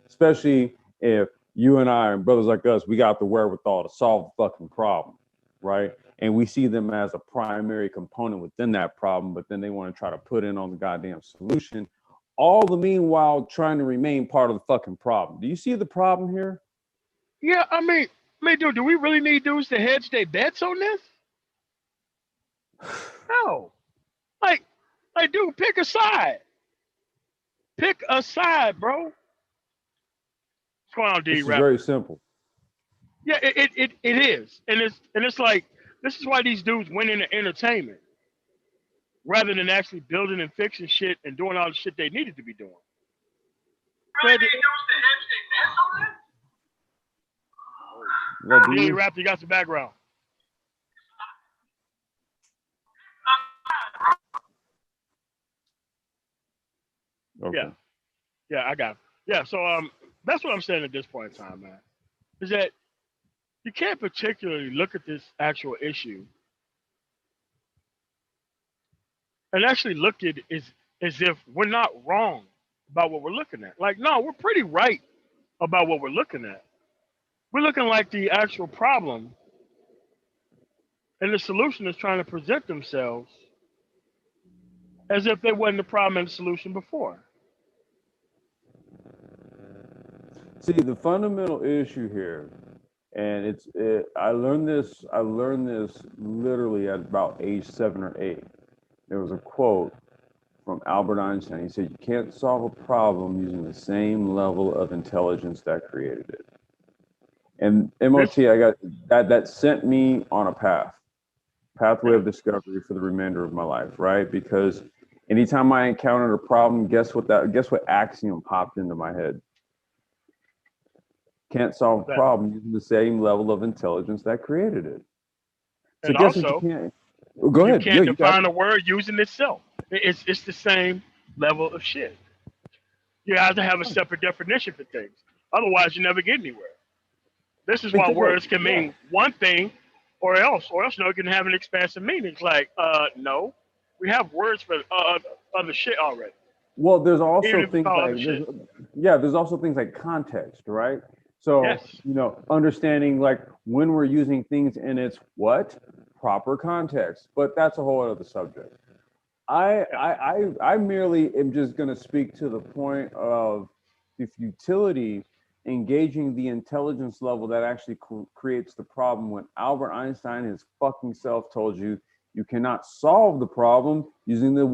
Especially if you and I and brothers like us, we got the wherewithal to solve the fucking problem, right? And we see them as a primary component within that problem, but then they want to try to put in on the goddamn solution, all the meanwhile trying to remain part of the fucking problem. Do you see the problem here? Yeah, I mean, dude, do we really need dudes to hedge their bets on this? No. Like, dude, pick a side. Pick a side, bro. What's going on, D? It's very simple. Yeah, it is, and it's like, this is why these dudes went into entertainment rather than actually building and fixing shit and doing all the shit they needed to be doing. Really need dudes to hedge their bets on this? D, Raptor, you got some background. Okay. Yeah, I got it. Yeah, so that's what I'm saying at this point in time, man. Is that you can't particularly look at this actual issue and actually look at it as if we're not wrong about what we're looking at. Like, no, we're pretty right about what we're looking at. We're looking like the actual problem, and the solution is trying to present themselves as if they wasn't the problem and the solution before. See, the fundamental issue here, and I learned this literally at about age 7 or 8. There was a quote from Albert Einstein. He said, "You can't solve a problem using the same level of intelligence that created it." And MOT, I got that sent me on a pathway of discovery for the remainder of my life, right? Because anytime I encountered a problem, guess what axiom popped into my head? Can't solve a problem using the same level of intelligence that created it. So and guess also, what you can't. Well, go ahead. You can't define a word using itself. It's the same level of shit. You have to have a separate definition for things. Otherwise, you never get anywhere. This is why words can mean one thing or else no, it can have an expansive meaning. It's like, no, we have words for other shit already. Well, there's Even also if it's things all like other shit. there's also things like context, right? So, Yes. understanding like when we're using things in its proper context, but that's a whole other subject. I merely am just going to speak to the point of the futility engaging the intelligence level that actually creates the problem when Albert Einstein his fucking self told you you cannot solve the problem using the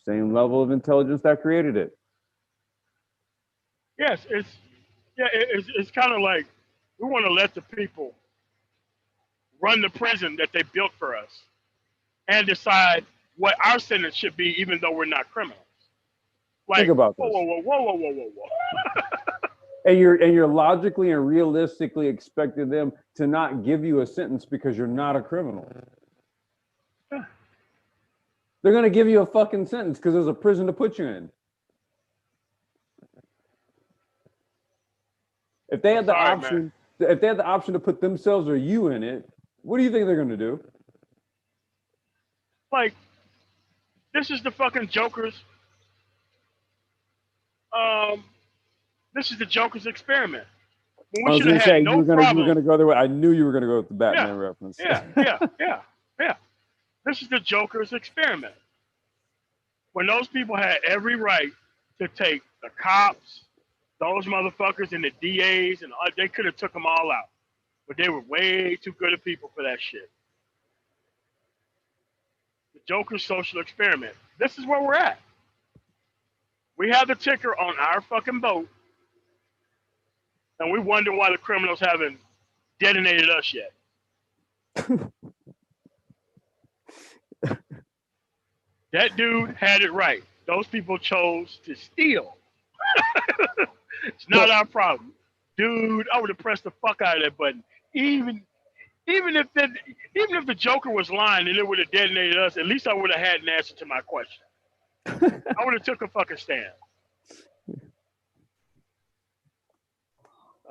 same level of intelligence that created it. Yes, it's kind of like we want to let the people run the prison that they built for us and decide what our sentence should be, even though we're not criminals. Think Like, about whoa, this. whoa, whoa, whoa, whoa, whoa, whoa, whoa. And you're logically and realistically expecting them to not give you a sentence because you're not a criminal. They're going to give you a fucking sentence because there's a prison to put you in. If they had the option, if they had the option to put themselves or you in it, what do you think they're going to do? Like, this is the fucking Joker's. This is the Joker's experiment. I was going to say you were going to go there. I knew you were going to go with the Batman reference. Yeah. This is the Joker's experiment. When those people had every right to take the cops, those motherfuckers, and the DAs, and they could have took them all out, but they were way too good of people for that shit. The Joker's social experiment. This is where we're at. We have the ticker on our fucking boat, and we wonder why the criminals haven't detonated us yet. That dude had it right. Those people chose to steal. It's not our problem. Dude, I would have pressed the fuck out of that button. Even if the Joker was lying and it would have detonated us, at least I would have had an answer to my question. I would have took a fucking stand.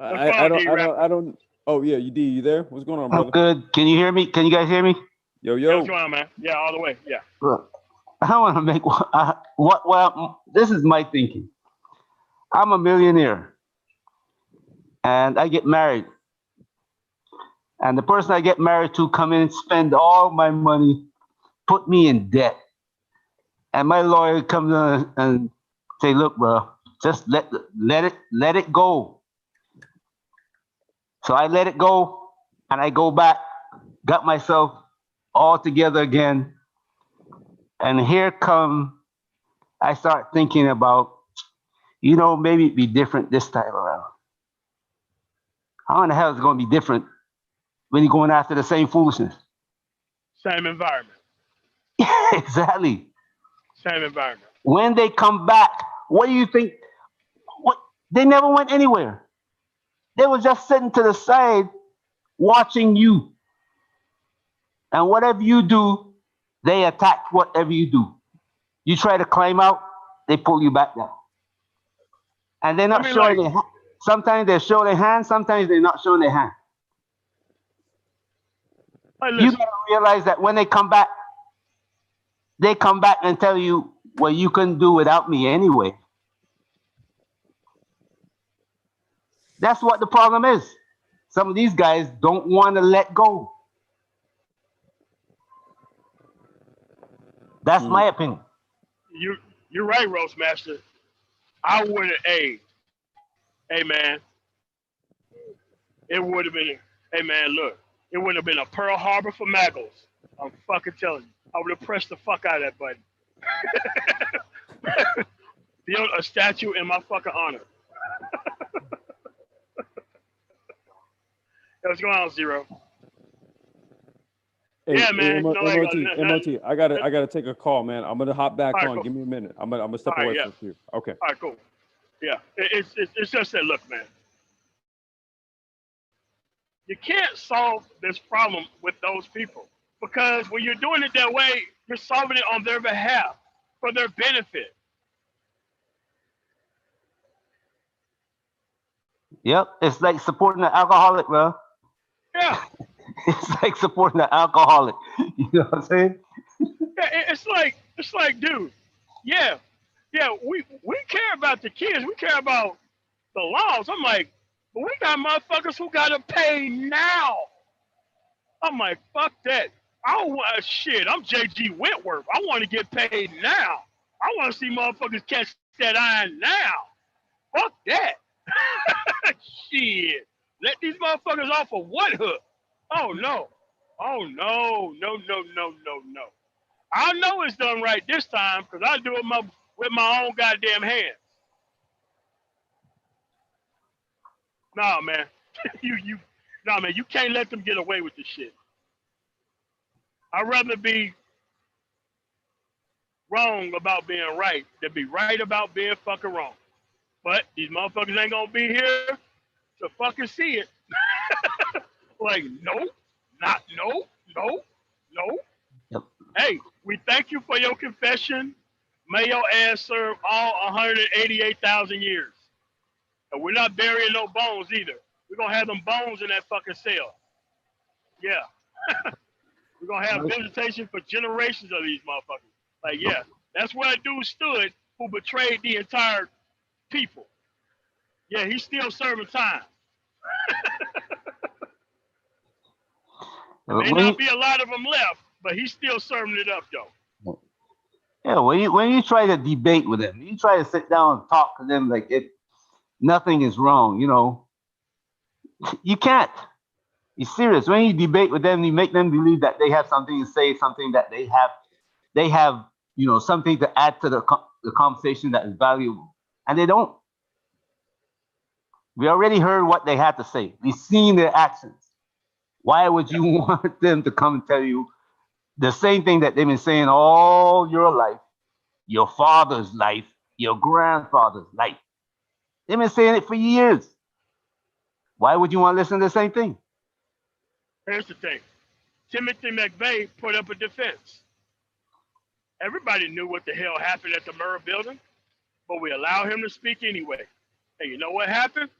I don't. Oh yeah, you there? What's going on, brother? I'm good. Can you hear me? Can you guys hear me? Yo. What's going on, man? Yeah, all the way. Yeah. Look, I want to make well, this is my thinking. I'm a millionaire and I get married. And the person I get married to come in and spend all my money, put me in debt. And my lawyer comes in and say, look, bro, just let it go. So I let it go and I go back, got myself all together again. And here I start thinking about, maybe it'd be different this time around. How in the hell is it going to be different when you're going after the same foolishness? Same environment. Exactly. Same environment. When they come back, what do you think? They never went anywhere. They were just sitting to the side watching you. And whatever you do, they attack whatever you do. You try to climb out, they pull you back down. And they're not showing their hand. Sometimes they show their hand, sometimes they're not showing their hand. You gotta realize that when they come back and tell you, well, you couldn't do without me anyway. That's what the problem is. Some of these guys don't want to let go. That's my opinion. You're right, Roast Master. I would have, hey man, it would have been, hey man, look, it would have been a Pearl Harbor for Maggles. I'm fucking telling you. I would have pressed the fuck out of that button. Build a statue in my fucking honor. What's going on, Zero? Hey, yeah, man. MOT, I gotta take a call, man. I'm gonna hop back on. Cool. Give me a minute. I'm gonna step away from you. Okay. All right, cool. Yeah, it's just that, look, man. You can't solve this problem with those people because when you're doing it that way, you're solving it on their behalf for their benefit. Yep, it's like supporting the alcoholic, bro. Yeah. It's like supporting the alcoholic. You know what I'm saying? Yeah, it's like, dude. Yeah, Yeah, we care about the kids. We care about the laws. I'm like, but we got motherfuckers who gotta pay now. I'm like, fuck that. I don't want shit. I'm JG Whitworth. I want to get paid now. I want to see motherfuckers catch that iron now. Fuck that. Shit. Let these motherfuckers off of what hook? Oh no. Oh no. No, no, no, no, no. I know it's done right this time because I do it with my own goddamn hands. Nah, man. Nah, man, you can't let them get away with this shit. I'd rather be wrong about being right than be right about being fucking wrong. But these motherfuckers ain't gonna be here to fucking see it. Like, no, no, no, no. Yep. Hey, we thank you for your confession. May your ass serve all 188,000 years. And we're not burying no bones either. We're gonna have them bones in that fucking cell. Yeah. We're gonna have visitation for generations of these motherfuckers. Like, yeah, that's where a dude stood who betrayed the entire people. Yeah, he's still serving time. There may not be a lot of them left, but he's still serving it up, though. Yeah, when you try to debate with them, you try to sit down and talk to them like nothing is wrong, you know. You can't. You're serious. When you debate with them, you make them believe that they have something to say, something that they have, you know, something to add to the conversation that is valuable, and they don't. We already heard what they had to say. We've seen their actions. Why would you want them to come and tell you the same thing that they've been saying all your life, your father's life, your grandfather's life? They've been saying it for years. Why would you want to listen to the same thing? Here's the thing. Timothy McVeigh put up a defense. Everybody knew what the hell happened at the Murrah building, but we allowed him to speak anyway. And you know what happened?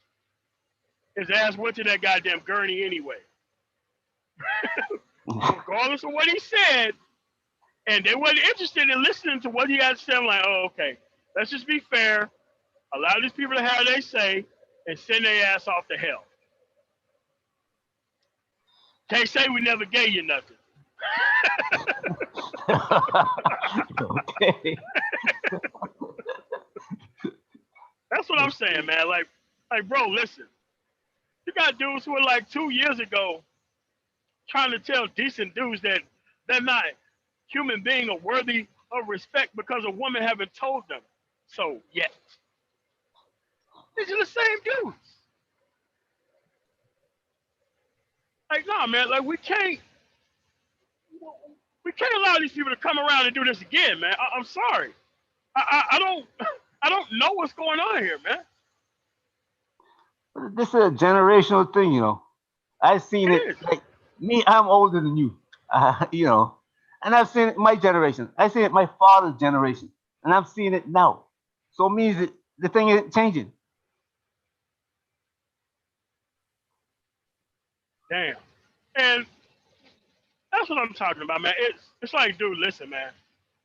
His ass went to that goddamn gurney anyway. Regardless of what he said, and they weren't interested in listening to what he had to say. I'm like, oh, okay. Let's just be fair. Allow these people to have their say and send their ass off to hell. Can't say we never gave you nothing. Okay. That's what I'm saying, man. Like, bro, listen. You got dudes who were like 2 years ago trying to tell decent dudes that they're not human being or worthy of respect because a woman haven't told them so yet. These are the same dudes. Like, nah, man, like we can't allow these people to come around and do this again, man. I'm sorry. I don't know what's going on here, man. This is a generational thing, you know. I've seen it. Like me, I'm older than you, you know, and I've seen it in my generation. I've seen it in my father's generation, and I'm seeing it now. So it means that the thing is changing. Damn. And that's what I'm talking about, man. It's like, dude, listen, man.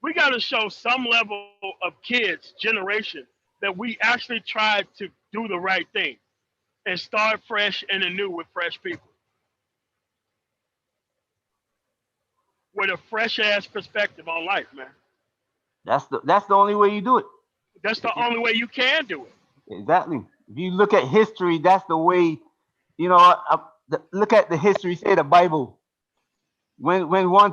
We got to show some level of kids, generation, that we actually tried to do the right thing and start fresh and anew with fresh people. With a fresh-ass perspective on life, man. That's the only way you do it. That's the only way you can do it. Exactly. If you look at history, that's the way, you know, look at the history, say the Bible. When one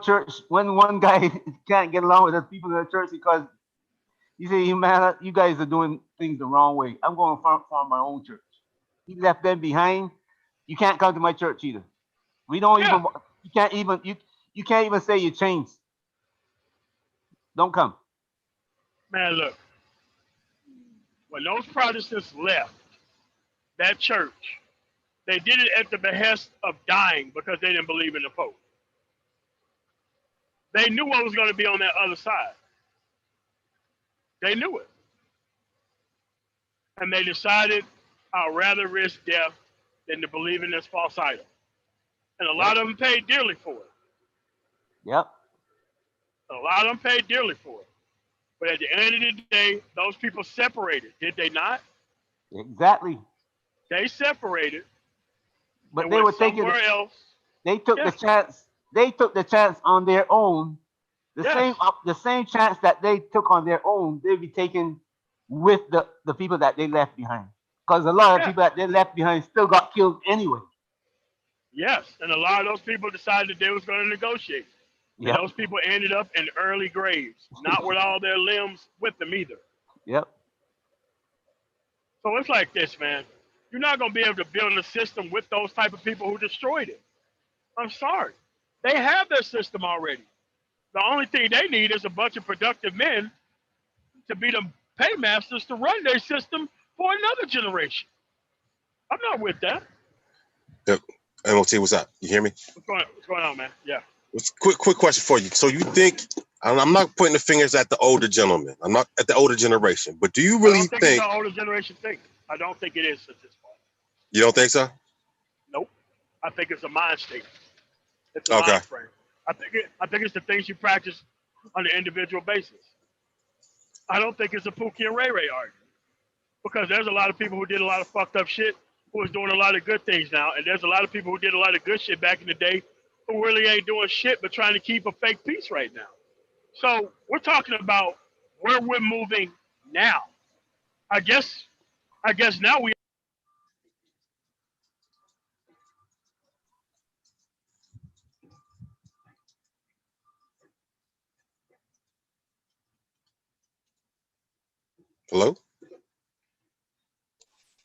guy can't get along with the people in the church because he said, man, you guys are doing things the wrong way. I'm going to form my own church. He left them behind. You can't come to my church either. We don't even, you can't even say you changed. Don't come. Man, look, when those Protestants left that church, they did it at the behest of dying because they didn't believe in the Pope. They knew what was going to be on that other side. They knew it. And they decided, I'd rather risk death than to believe in this false idol. And a lot of them paid dearly for it. Yep. A lot of them paid dearly for it. But at the end of the day, those people separated, did they not? Exactly. They separated But and they went were taking somewhere else. they took the Yes, chance. They took the chance on their own. yes, The same chance that they took on their own, they'd be taking with the people that they left behind. Because a lot of yes, people that they left behind still got killed anyway. yes. And a lot of those people decided that they was going to negotiate. And Yep. those people ended up in early graves, not with all their limbs with them either. Yep. So it's like this, man. You're not going to be able to build a system with those type of people who destroyed it. I'm sorry. They have their system already. The only thing they need is a bunch of productive men to be the paymasters to run their system for another generation. I'm not with that. Yep. MOT, what's up? You hear me? What's going on, man? Yeah. Quick question for you. So you think, I'm not pointing the fingers at the older gentleman. I'm not at the older generation, but do you I really don't think think, it's the older generation thing. I don't think it is at this point. you don't think so? Nope. I think it's a mind state. It's a Okay. mind frame. I think it's the things you practice on an individual basis. I don't think it's a Pookie and Ray Ray argument. Because there's a lot of people who did a lot of fucked up shit who is doing a lot of good things now. And there's a lot of people who did a lot of good shit back in the day who really ain't doing shit but trying to keep a fake peace right now. So we're talking about where we're moving now. I guess now we Hello?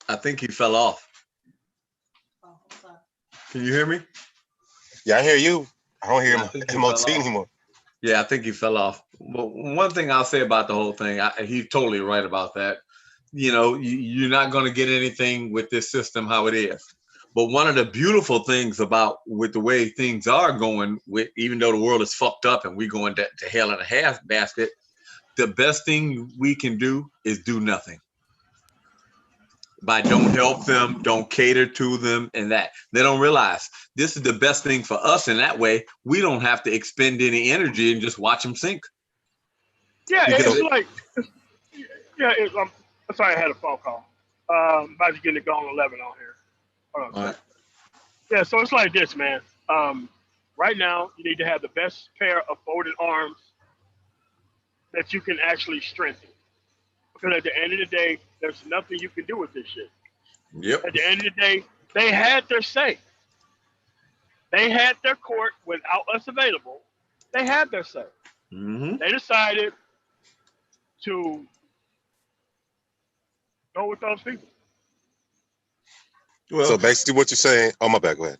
I think he fell off. Can you hear me? Yeah, I hear you. I don't hear Yeah, I think he MOT fell off. anymore. Yeah, I think he fell off. Well, one thing I'll say about the whole thing, he's totally right about that. You know, you're not going to get anything with this system how it is. But one of the beautiful things about with the way things are going, with even though the world is fucked up and we're going to hell in a half basket, the best thing we can do is do nothing. By don't help them, don't cater to them, and that they don't realize this is the best thing for us. In that way, we don't have to expend any energy and just watch them sink. yeah, Because it's like I'm sorry I had a phone call. About to get it going 11 on here. Hold on. all right. Yeah, so it's like this, man. Right now, you need to have the best pair of folded arms that you can actually strengthen. Because at the end of the day, there's nothing you can do with this shit. Yep. At the end of the day, they had their say. They had their court without us available. They had their say. Mm-hmm. They decided to go with those people. Well, So basically what you're saying, oh, my bad, go ahead.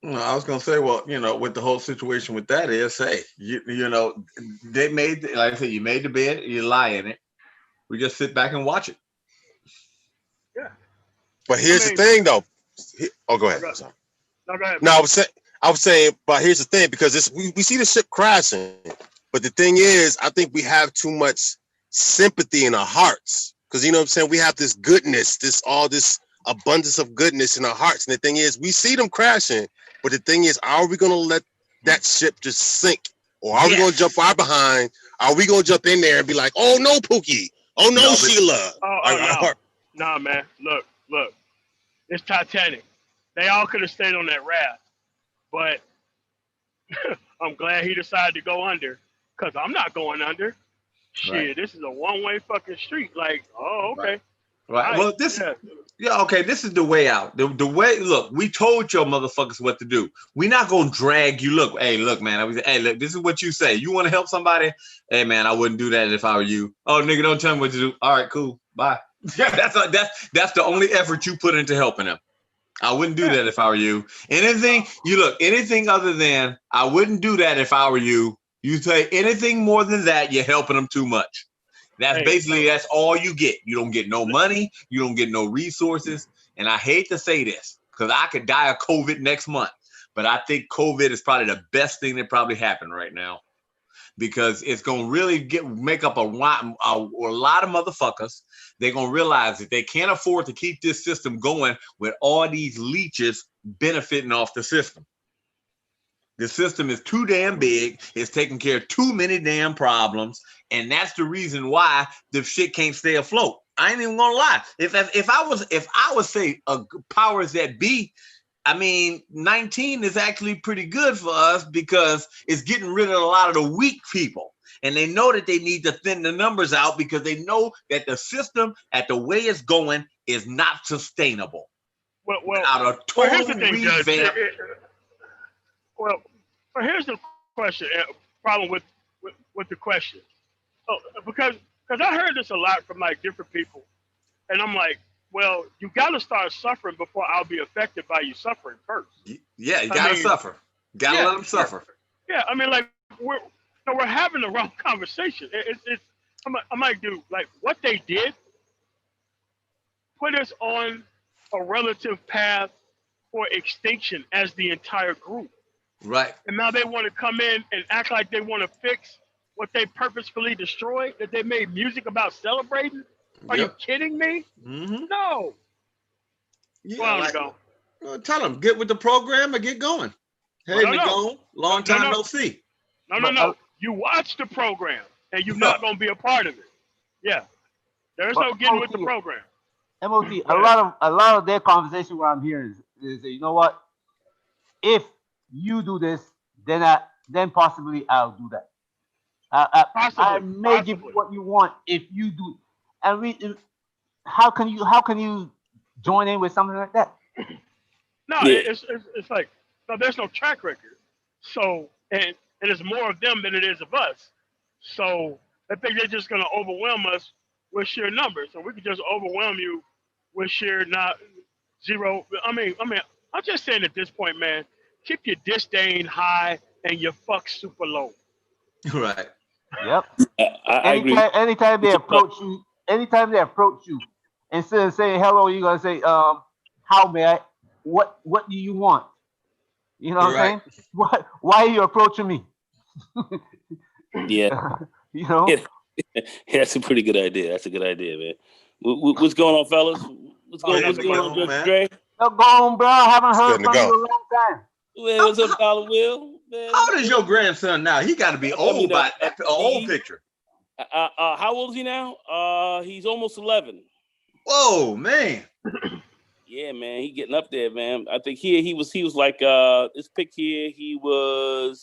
I was gonna say, well, you know, with the whole situation with that is, hey, you know, they made, like I said, you made the bed, you lie in it. We just sit back and watch it. Yeah. But here's mean- the thing, though. Oh, go ahead. Go ahead. Sorry. No, go ahead. No, I was saying, but here's the thing, because we see the ship crashing. But the thing is, I think we have too much sympathy in our hearts. Because, you know what I'm saying? We have this goodness, this abundance of goodness in our hearts. And the thing is, we see them crashing. But the thing is, are we going to let that ship just sink? Or are we going to jump far behind? Are we going to jump in there and be like, oh, no, Pookie. Oh, no, Sheila. No. Nah, man. Look. It's Titanic. They all could have stayed on that raft. But I'm glad he decided to go under. Because I'm not going under. Shit, Right. This is a one-way fucking street. Like, oh, okay. Right. Well, this, yeah. okay, this is the way out. The way, look, we told your motherfuckers what to do. We're not gonna drag you. Look, hey, look, man. Hey, look, this is what you say. You want to help somebody? Hey, man, I wouldn't do that if I were you. Oh, nigga, don't tell me what to do. All right, cool, bye. that's the only effort you put into helping them. I wouldn't do that if I were you. Anything other than I wouldn't do that if I were you. You say anything more than that, you're helping them too much. That's all you get. You don't get no money. You don't get no resources. And I hate to say this because I could die of COVID next month, but I think COVID is probably the best thing that probably happened right now because it's going to really make up a lot of motherfuckers. They're going to realize that they can't afford to keep this system going with all these leeches benefiting off the system. The system is too damn big. It's taking care of too many damn problems, and that's the reason why the shit can't stay afloat. I ain't even gonna lie. If I was say a powers that be, I mean 19 is actually pretty good for us because it's getting rid of a lot of the weak people, and they know that they need to thin the numbers out because they know that the system, at the way it's going, is not sustainable. Well, Without a well, here's total the thing, Judge. revamp. Well, here's the question. Problem with the question. Oh, because I heard this a lot from like different people, and I'm like, well, you got to start suffering before I'll be affected by you suffering first. Yeah, you gotta suffer. Gotta let them suffer. Yeah, I mean, like we're having the wrong conversation. I'm like, dude, like what they did put us on a relative path for extinction as the entire group. Right. And now they want to come in and act like they want to fix what they purposefully destroyed, that they made music about celebrating. Are you kidding me? Mm-hmm. No. Yeah, Well, like, go. Tell them, get with the program or get going. Hey, Nicole, long time no see. No. You watch the program and you're not going to be a part of it. Yeah. There's no getting with the program. MOT, a lot of their conversation what I'm hearing is you know what? If you do this, then possibly I'll do that. I may give you what you want if you do. And how can you join in with something like that? No, it's like no, there's no track record. So and it's more of them than it is of us. So I think they're just gonna overwhelm us with sheer numbers. So we could just overwhelm you with sheer not zero. I mean, I'm just saying at this point, man, keep your disdain high and your fuck super low. Right. Yep. I agree. Anytime they approach you, instead of saying hello, you're gonna say, how may I? What do you want? You know what I'm saying? Why are you approaching me? Yeah. You know? Yeah, that's a pretty good idea. That's a good idea, man. What's going on, fellas? What's going on, Judge Dre? Go on, bro. I haven't heard from you in a long time. Man, what's up, Dollar Will? Man, how old is your grandson now? He got to be old by an old picture. How old is he now? He's almost 11. Whoa, man. Yeah, man, he getting up there, man. I think he was like this pic here. I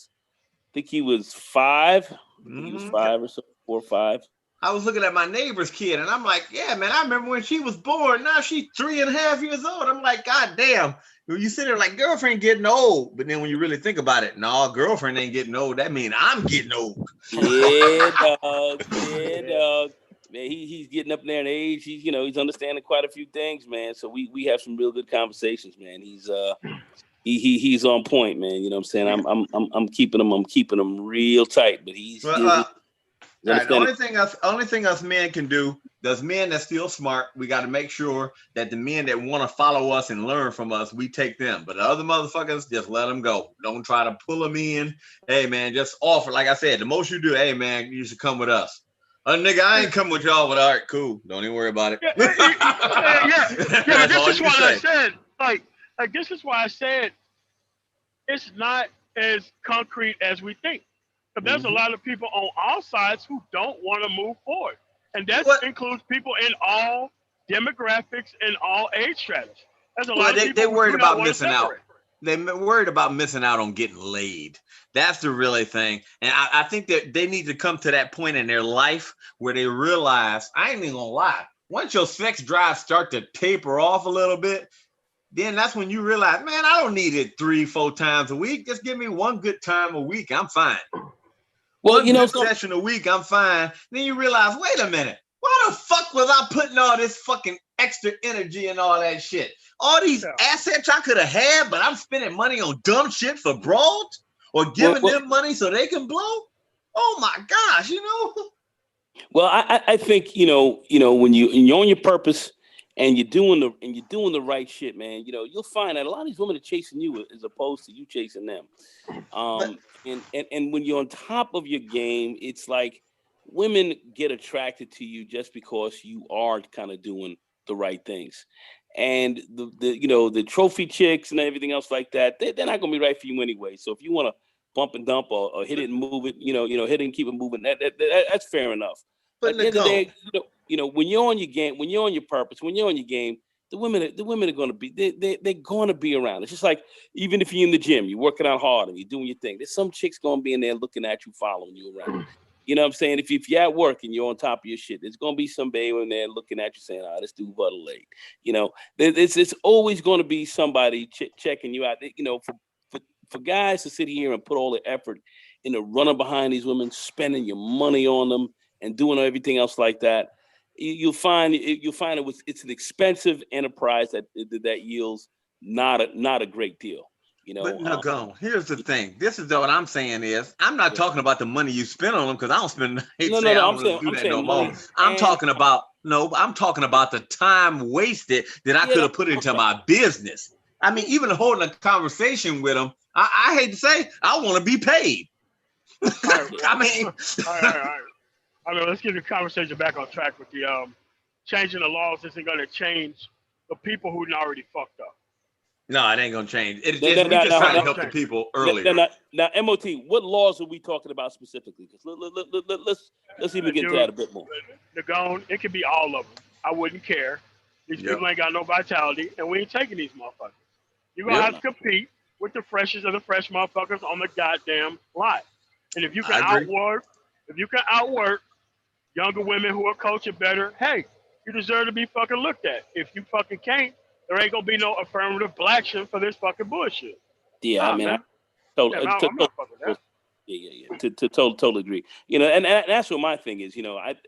think he was 5. He was 5 or so, 4 or 5. I was looking at my neighbor's kid, and I'm like, yeah, man, I remember when she was born. Now she's 3.5 years old. I'm like, God damn. You sit there like, girlfriend getting old. But then when you really think about it, no, girlfriend ain't getting old. That means I'm getting old. Yeah, dog. Yeah, dog. Man, he's getting up there in age. He's understanding quite a few things, man. So we have some real good conversations, man. He's on point, man. You know what I'm saying? I'm keeping him real tight, but he's right, the only thing us men can do, those men that's still smart, we got to make sure that the men that want to follow us and learn from us, we take them. But the other motherfuckers, just let them go. Don't try to pull them in. Hey, man, just offer. Like I said, the most you do, hey, man, you should come with us. Nigga, I ain't coming with y'all, but all right, cool. Don't even worry about it. Yeah. This is why I said, like this is why I said it's not as concrete as we think. But there's a lot of people on all sides who don't want to move forward. And that includes people in all demographics and all age stratas. There's a lot of people they're worried about missing out. They're worried about missing out on getting laid. That's the really thing. And I think that they need to come to that point in their life where they realize, I ain't even gonna lie, once your sex drive start to taper off a little bit, then that's when you realize, man, I don't need it 3-4 times a week. Just give me one good time a week. I'm fine. Well, one session a week, I'm fine. Then you realize, wait a minute, why the fuck was I putting all this fucking extra energy and all that shit? All these assets I could have had, but I'm spending money on dumb shit for broads or giving them money so they can blow? Oh my gosh, Well, I think when you're on your purpose and you're doing the right shit, man. You'll find that a lot of these women are chasing you as opposed to you chasing them. And when you're on top of your game, it's like women get attracted to you just because you are kind of doing the right things. and the trophy chicks and everything else like that, they're not gonna be right for you anyway. So if you want to bump and dump or hit it and move it, hit it and keep it moving, that's fair enough. But at the end of the day, when you're on your game, when you're on your purpose, when you're on your game, the women are going to be, they're going to be around. It's just like, even if you're in the gym, you're working out hard and you're doing your thing, there's some chicks going to be in there looking at you, following you around. You know what I'm saying? If you're at work and you're on top of your shit, there's going to be some babe in there looking at you saying, this dude butter late. It's always going to be somebody checking you out. For guys to sit here and put all the effort into running behind these women, spending your money on them and doing everything else like that, you'll find it's an expensive enterprise that yields not a great deal. But no, go. Here's the thing. This is what I'm saying is, I'm not talking about the money you spend on them, because I don't spend. I'm talking about the time wasted that I could have put into my business. I mean, even holding a conversation with them, I hate to say, I want to be paid. I mean, all right. I mean, let's get the conversation back on track with the changing the laws isn't going to change the people who've already fucked up. No, it ain't gonna change. We just trying to help the people earlier. Now, MOT, what laws are we talking about specifically? Because let's even get into that a bit more. It could be all of them. I wouldn't care. These people ain't got no vitality, and we ain't taking these motherfuckers. You're gonna have to compete with the freshest of the fresh motherfuckers on the goddamn lot. And if you can outwork younger women who are coaching better, hey, you deserve to be fucking looked at. If you fucking can't, there ain't gonna be no affirmative blaction for this fucking bullshit. Yeah, I mean, I'm not fucking with that. Yeah. To totally agree. And that's what my thing is.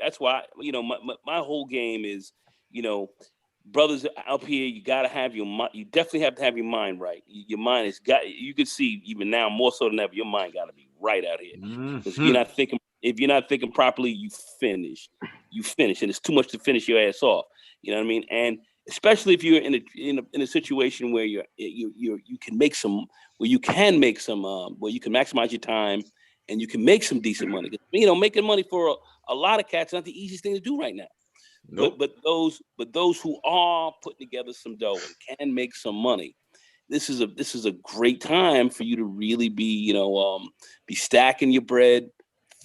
That's why my whole game is, brothers up here, you gotta have your mind. You definitely have to have your mind right. Your mind is you can see even now more so than ever. Your mind gotta be right out here. Because if you're not thinking properly, you finish, and it's too much to finish your ass off. You know what I mean? And especially if you're in a situation where you can make some, where you can maximize your time and you can make some decent money. Making money for a lot of cats is not the easiest thing to do right now. Nope. But those who are putting together some dough and can make some money, this is a great time for you to really be be stacking your bread,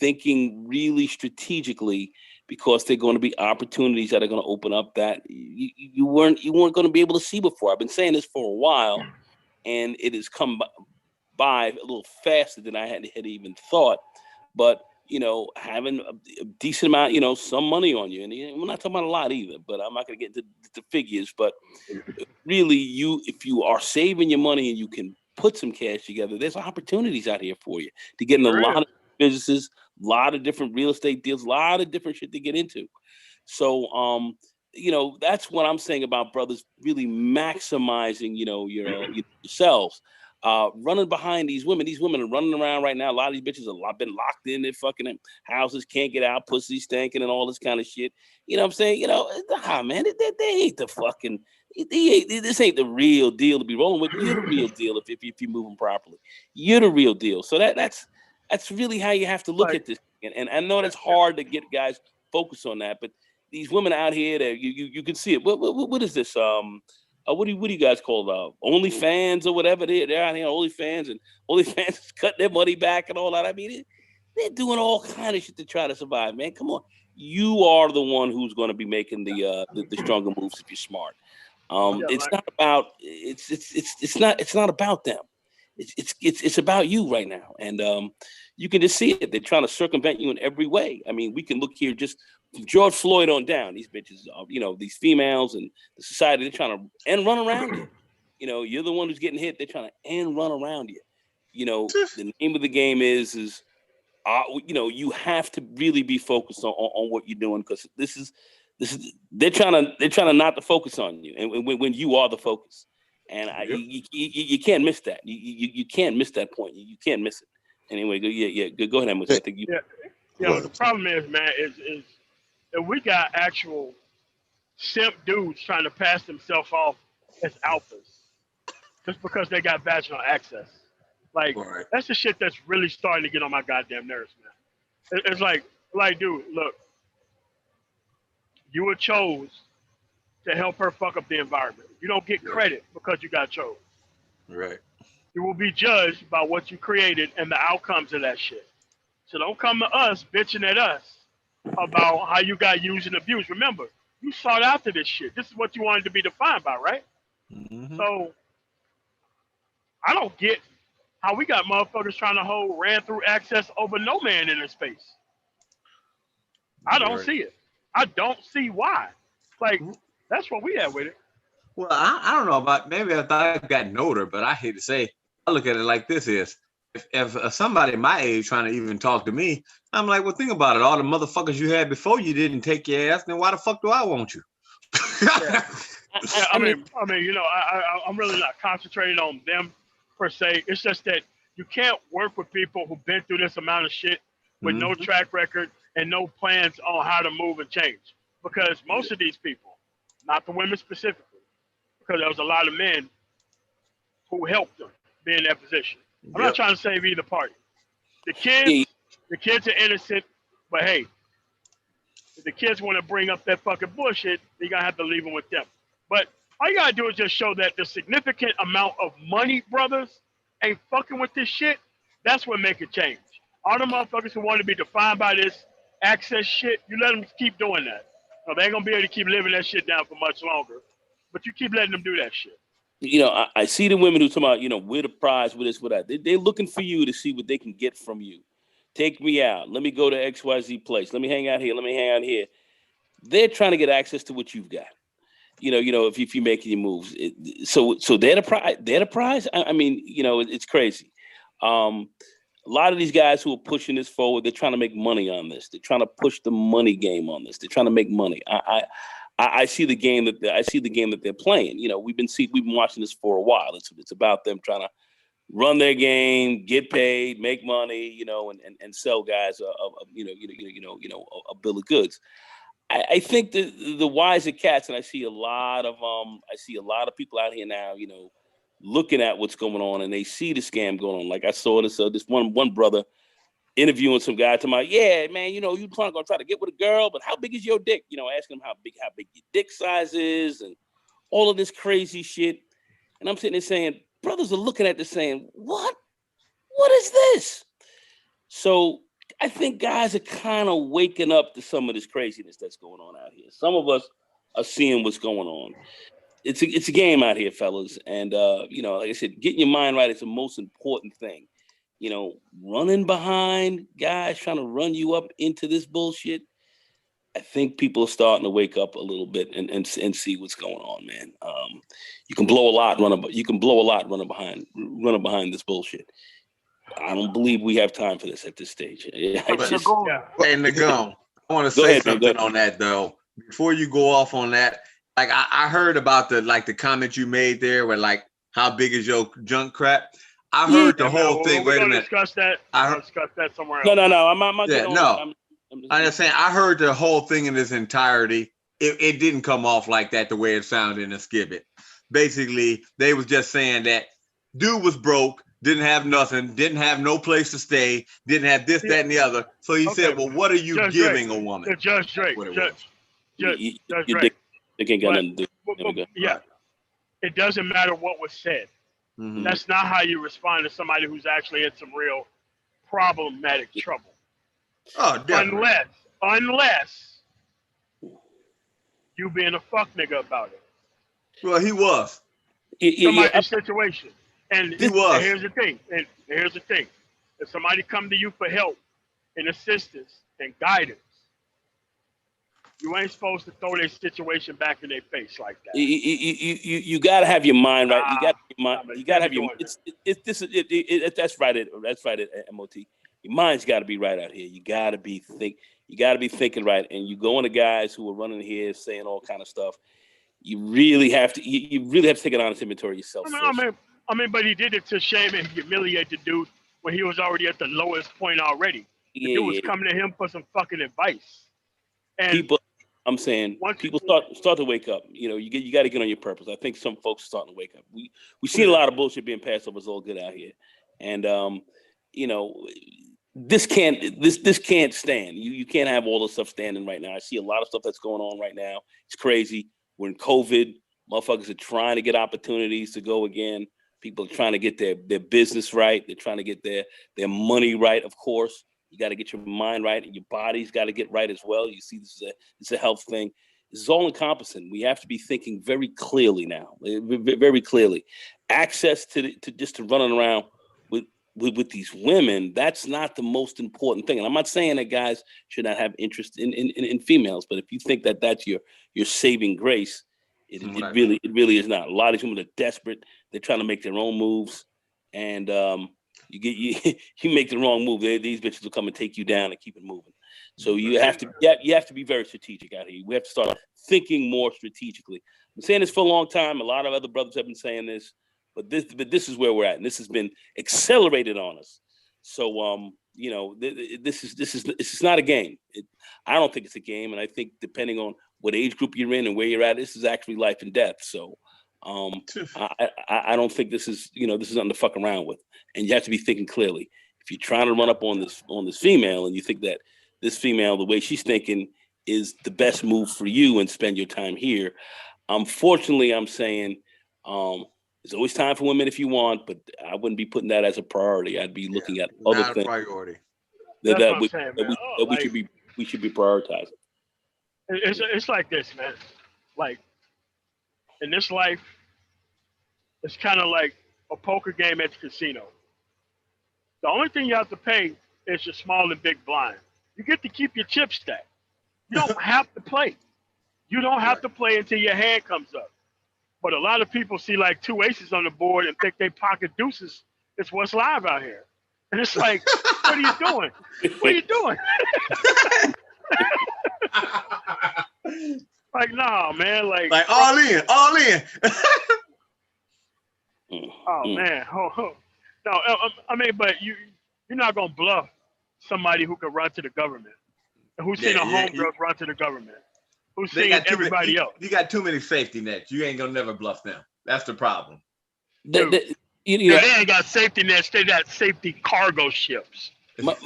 thinking really strategically, because they're going to be opportunities that are going to open up that you weren't going to be able to see before. I've been saying this for a while, and it has come by a little faster than I had even thought. But having a decent amount, some money on you, and we're not talking about a lot either. But I'm not going to get into the figures. But really, if you are saving your money and you can put some cash together, there's opportunities out here for you to get in a lot of businesses, a lot of different real estate deals, a lot of different shit to get into. So, that's what I'm saying about brothers really maximizing, yourselves, running behind these women. These women are running around right now. A lot of these bitches have been locked in their fucking houses, can't get out, pussy stinking and all this kind of shit. You know what I'm saying? Man, they ain't the fucking, this ain't the real deal to be rolling with. You're the real deal if you're moving properly. You're the real deal. So that's really how you have to look at this. And I know that's hard to get guys focused on that, but these women out here that you can see it. What is this? What do you guys call OnlyFans or whatever? They're out here OnlyFans, and OnlyFans is cutting their money back and all that. I mean, they're doing all kind of shit to try to survive, man. Come on. You are the one who's going to be making the stronger moves if you're smart. It's not about them. It's about you right now, and you can just see it. They're trying to circumvent you in every way. I mean, we can look here just from George Floyd on down. These bitches, these females and the society, they're trying to end run around you. You're the one who's getting hit. They're trying to end run around you. The name of the game is you have to really be focused on what you're doing, because this is they're trying to not to focus on you, and when you are the focus. And you can't miss that. You can't miss that point. You can't miss it. Anyway, go ahead, Amos. I think the problem is, man, is that we got actual simp dudes trying to pass themselves off as alphas just because they got vaginal access. Like, that's the shit that's really starting to get on my goddamn nerves, man. It's like, dude, look, you were chose to help her fuck up the environment. You don't get credit because you got chose. Right. You will be judged by what you created and the outcomes of that shit. So don't come to us bitching at us about how you got used and abused. Remember, you sought after this shit. This is what you wanted to be defined by, right? Mm-hmm. So I don't get how we got motherfuckers trying to hold ran through access over no man in this space. I don't see it. I don't see why. Like, that's what we have with it. Well, I don't know about, maybe I thought I've gotten older, but I hate to say, I look at it like this is, if somebody my age trying to even talk to me, I'm like, well, think about it. All the motherfuckers you had before you didn't take your ass, then why the fuck do I want you? I mean, you know, I'm really not concentrating on them per se. It's just that you can't work with people who've been through this amount of shit with no track record and no plans on how to move and change. Because most of these people, not the women specifically, because there was a lot of men who helped them be in that position. I'm not trying to save either party. The kids are innocent, but hey, if the kids want to bring up that fucking bullshit, you're going to have to leave them with them. But all you got to do is just show that the significant amount of money, brothers, ain't fucking with this shit. That's what make it change. All the motherfuckers who want to be defined by this access shit, you let them keep doing that. So they ain't going to be able to keep living that shit down for much longer. But you keep letting them do that shit. You know, I see the women who talk about, you know, we're the prize, with this, with that. They're looking for you to see what they can get from you. Take me out. Let me go to XYZ place. Let me hang out here. Let me hang out here. They're trying to get access to what you've got. You know, if you're making your moves. So they're the prize. They're the prize. I mean, you know, it's crazy. A lot of these guys who are pushing this forward, they're trying to make money on this. They're trying to push the money game on this. They're trying to make money. I see the game that they're playing. You know, we've been watching this for a while. It's about them trying to run their game, get paid, make money, you know, and sell guys a bill of goods. I think the wiser cats, and I see a lot of people out here now, you know, looking at what's going on, and they see the scam going on. Like I saw this one brother interviewing some guy talking about, yeah, man, you know, you gonna try to get with a girl, but how big is your dick? You know, asking him how big your dick size is, and all of this crazy shit. And I'm sitting there saying, brothers are looking at this saying, what is this? So I think guys are kind of waking up to some of this craziness that's going on out here. Some of us are seeing what's going on. It's a game out here, fellas. And, you know, like I said, getting your mind right is the most important thing. You know, running behind guys trying to run you up into this bullshit. I think people are starting to wake up a little bit and see what's going on, man. You can blow a lot running behind this bullshit. I don't believe we have time for this at this stage. Hey, Nagum, I want to say something on that though. Before you go off on that, like I heard about the comment you made there, where like, how big is your junk crap? I heard the whole thing. Wait a minute. Discuss that. Discuss that somewhere else. No. I'm just saying, I heard the whole thing in its entirety. It didn't come off like that the way it sounded in a skibbit. Basically, they was just saying that dude was broke, didn't have nothing, didn't have no place to stay, didn't have this, that, and the other. So he said, well, what are you Judge giving Drake. a woman? Judge Drake. Judge Drake. They can't get nothing to do. Yeah. It doesn't matter what was said. Mm-hmm. That's not how you respond to somebody who's actually in some real problematic trouble. Oh, definitely. Unless you being a fuck nigga about it. Well, he was. Somebody's situation. And he was. And here's the thing. If somebody come to you for help and assistance and guidance, you ain't supposed to throw their situation back in their face like that. You got to have your mind right. You got to have your. That's right. That's right. At MOT, your mind's got to be right out here. You got to be thinking right. And you go into guys who are running here saying all kind of stuff. You really have to. You really have to take an honest inventory of yourself. I mean, but he did it to shame and humiliate the dude when he was already at the lowest point already. The dude was coming to him for some fucking advice. And people start to wake up. You know, you got to get on your purpose. I think some folks are starting to wake up. We seen a lot of bullshit being passed over. It's all good out here, and you know, this can't stand. You can't have all this stuff standing right now. I see a lot of stuff that's going on right now. It's crazy. We're in COVID. Motherfuckers are trying to get opportunities to go again. People are trying to get their business right. They're trying to get their money right, of course. You got to get your mind right, and your body's got to get right as well. You see, this is a health thing. This is all encompassing. We have to be thinking very clearly now, very clearly. Access to running around with these women, that's not the most important thing. And I'm not saying that guys should not have interest in females, but if you think that that's your saving grace, it really is not. A lot of these women are desperate. They're trying to make their own moves, and you make the wrong move, these bitches will come and take you down and keep it moving. So you have to be very strategic out here. We have to start thinking more strategically. I'm saying this for a long time. A lot of other brothers have been saying this, but this is where we're at, and this has been accelerated on us. So this is not a game. I don't think it's a game, and I think depending on what age group you're in and where you're at, this is actually life and death. So I don't think this is nothing to fuck around with, and you have to be thinking clearly. If you're trying to run up on this female and you think that this female, the way she's thinking, is the best move for you and spend your time here, unfortunately, I'm saying there's always time for women if you want, but I wouldn't be putting that as a priority. I'd be looking at other things. Priority. We should be prioritizing. It's like this, man. Like in this life, it's kind of like a poker game at the casino. The only thing you have to pay is your small and big blind. You get to keep your chip stack. You don't have to play. You don't have to play until your hand comes up. But a lot of people see like 2 aces on the board and think they pocket deuces. It's what's live out here. And it's like, what are you doing? What are you doing? Like, nah, man. Like all in. Oh, man. No, I mean, but you're not going to bluff somebody who can run to the government, and who's seen a homegirl run to the government, who's seen everybody else. You got too many safety nets. You ain't going to never bluff them. That's the problem. They ain't got safety nets. They got safety cargo ships. They got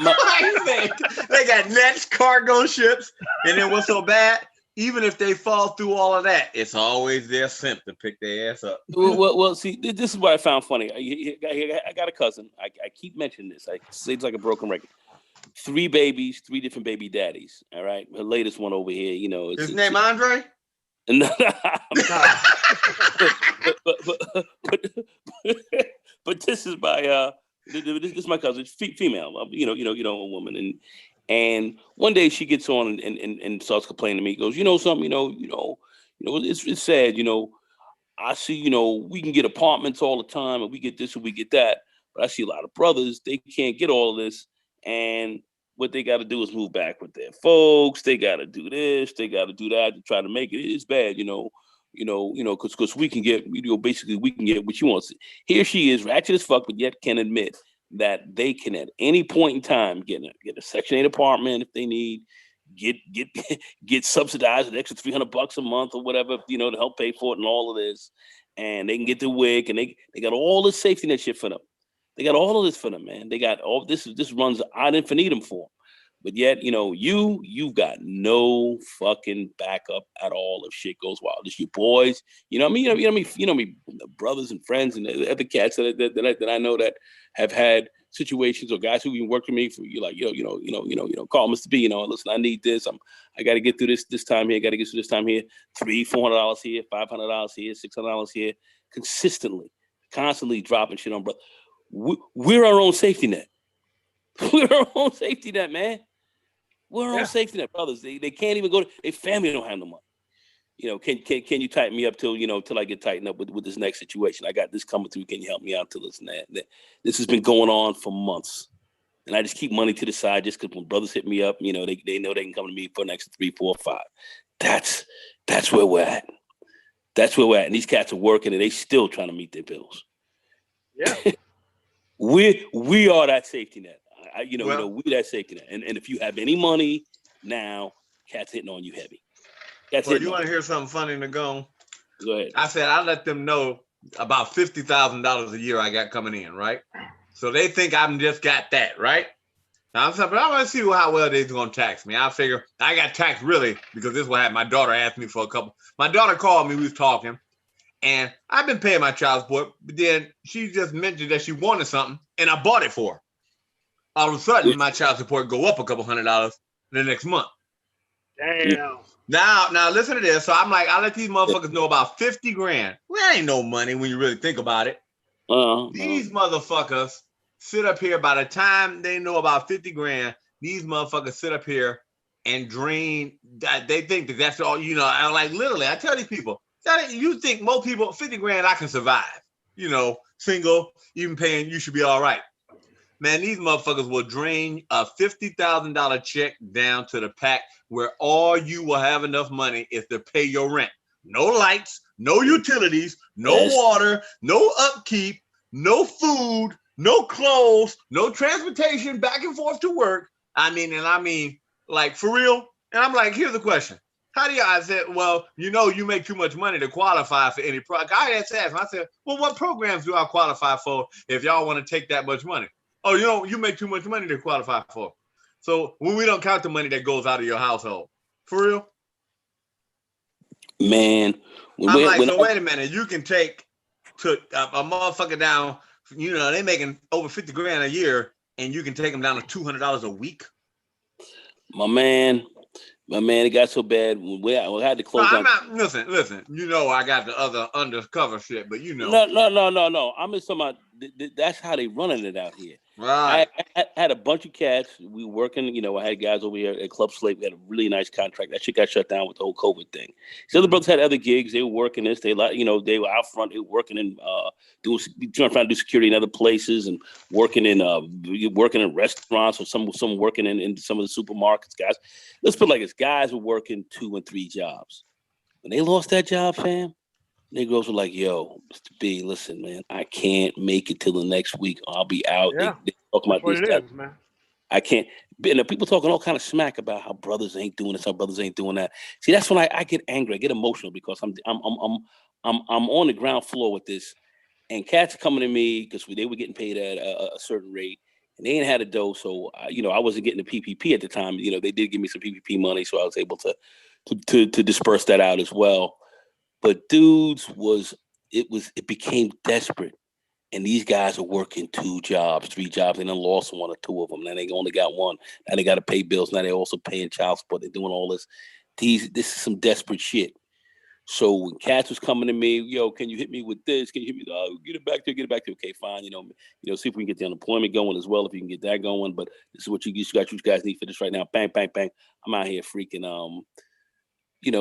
nets, cargo ships, and then what's so bad? Even if they fall through all of that, it's always their simp to pick their ass up. Well, see, this is what I found funny. I got a cousin. I keep mentioning this. I say it's like a broken record. 3 babies, 3 different baby daddies. All right, her latest one over here. His name Andre. No, but this is my this is my cousin, female. A woman, and one day she gets on and starts complaining to me. Goes, something, it's sad. I see, we can get apartments all the time, and we get this and we get that. But I see a lot of brothers, they can't get all of this, and what they got to do is move back with their folks. They got to do this, they got to do that to try to make it. It's bad, because we can get, basically we can get what you want. Here she is, ratchet as fuck, but yet can admit that they can at any point in time get a Section 8 apartment if they need, get subsidized an extra $300 a month or whatever, to help pay for it and all of this, and they can get the WIC, and they got all this safety net shit for them. They got all of this for them, man. They got all this. This runs ad infinitum for them. But yet, you've got no fucking backup at all if shit goes wild. It's your boys, brothers and friends and the other cats that I know that have had situations, or guys who even worked with me for call Mr. B, listen, I need this. I got to get through this time here. Got to get through this time here. $300-$400 here, $500 here, $600 here, constantly dropping shit on, brother. We're our own safety net. We're our own safety net, man. We're our own safety net, brothers. They can't even go. Their family don't have no money. Can you tighten me up till I get tightened up with this next situation? I got this coming through. Can you help me out till this and that? This has been going on for months, and I just keep money to the side just because when brothers hit me up, they know they can come to me for an extra 3, 4, 5. That's where we're at. That's where we're at. And these cats are working, and they still trying to meet their bills. Yeah. We are that safety net. We that safety net. And if you have any money now, cats hitting on you heavy. You want to hear something funny, Nagone? Go ahead. I said I let them know about $50,000 a year I got coming in, right? So they think I'm just got that, right? I'm saying, but I want to see how well they're gonna tax me. I figure I got taxed really because this is what happened. My daughter asked me for a couple. My daughter called me. We was talking, and I've been paying my child support. But then she just mentioned that she wanted something, and I bought it for her. All of a sudden, my child support go up a couple $100 the next month. Damn. Now listen to this. So I'm like, I let these motherfuckers know about 50 grand. Well, that ain't no money when you really think about it. These motherfuckers sit up here. By the time they know about 50 grand, these motherfuckers sit up here and drain. They think that that's all. You know, I like literally. I tell these people, you think most people 50 grand I can survive. You know, single, even paying, you should be all right. Man, these motherfuckers will drain a $50,000 check down to the pack where all you will have enough money is to pay your rent. No lights, no utilities, no water, no upkeep, no food, no clothes, no transportation back and forth to work. I mean, like for real. And I'm like, here's the question. How do I said, well, you know, you make too much money to qualify for any program. I asked him, I said, well, what programs do I qualify for if y'all want to take that much money? Oh, you make too much money to qualify for. So when we don't count the money that goes out of your household, for real, man. Wait a minute. You can take to a motherfucker down. You know they making over 50 grand a year, and you can take them down to $200 a week. My man, it got so bad. We had to close down. Listen. You know I got the other undercover shit, but you know. No. I'm just talking about. That's how they running it out here. Right. I had a bunch of cats. We working, you know, I had guys over here at Club Slate. We had a really nice contract. That shit got shut down with the whole COVID thing. So other brothers had other gigs. They were working this. They like, you know, they were out front. They were working in trying to do security in other places and working in restaurants or some working in some of the supermarkets. Guys, let's put it like this: guys were working 2 and 3 jobs. When they lost that job, fam, Negroes were like, yo, Mr. B, listen, man, I can't make it till the next week. I'll be out. Yeah. They talking about That's this, what it that. is, man. I can't. And people talking all kind of smack about how brothers ain't doing this, how brothers ain't doing that. See, that's when I get angry. I get emotional because I'm on the ground floor with this, and cats coming to me because they were getting paid at a certain rate, and they ain't had a dough. So I wasn't getting the PPP at the time. You know, they did give me some PPP money, so I was able to disperse that out as well. But dudes it became desperate. And these guys are working 2 jobs, 3 jobs. They done lost 1 or 2 of them. Now they only got 1. Now they got to pay bills. Now they're also paying child support. They're doing all this. This is some desperate shit. So when cats was coming to me, yo, can you hit me with this? Can you hit me? Oh, get it back to. Okay, fine. You know, see if we can get the unemployment going as well. If you can get that going. But this is what you guys need for this right now. Bang, bang, bang. I'm out here freaking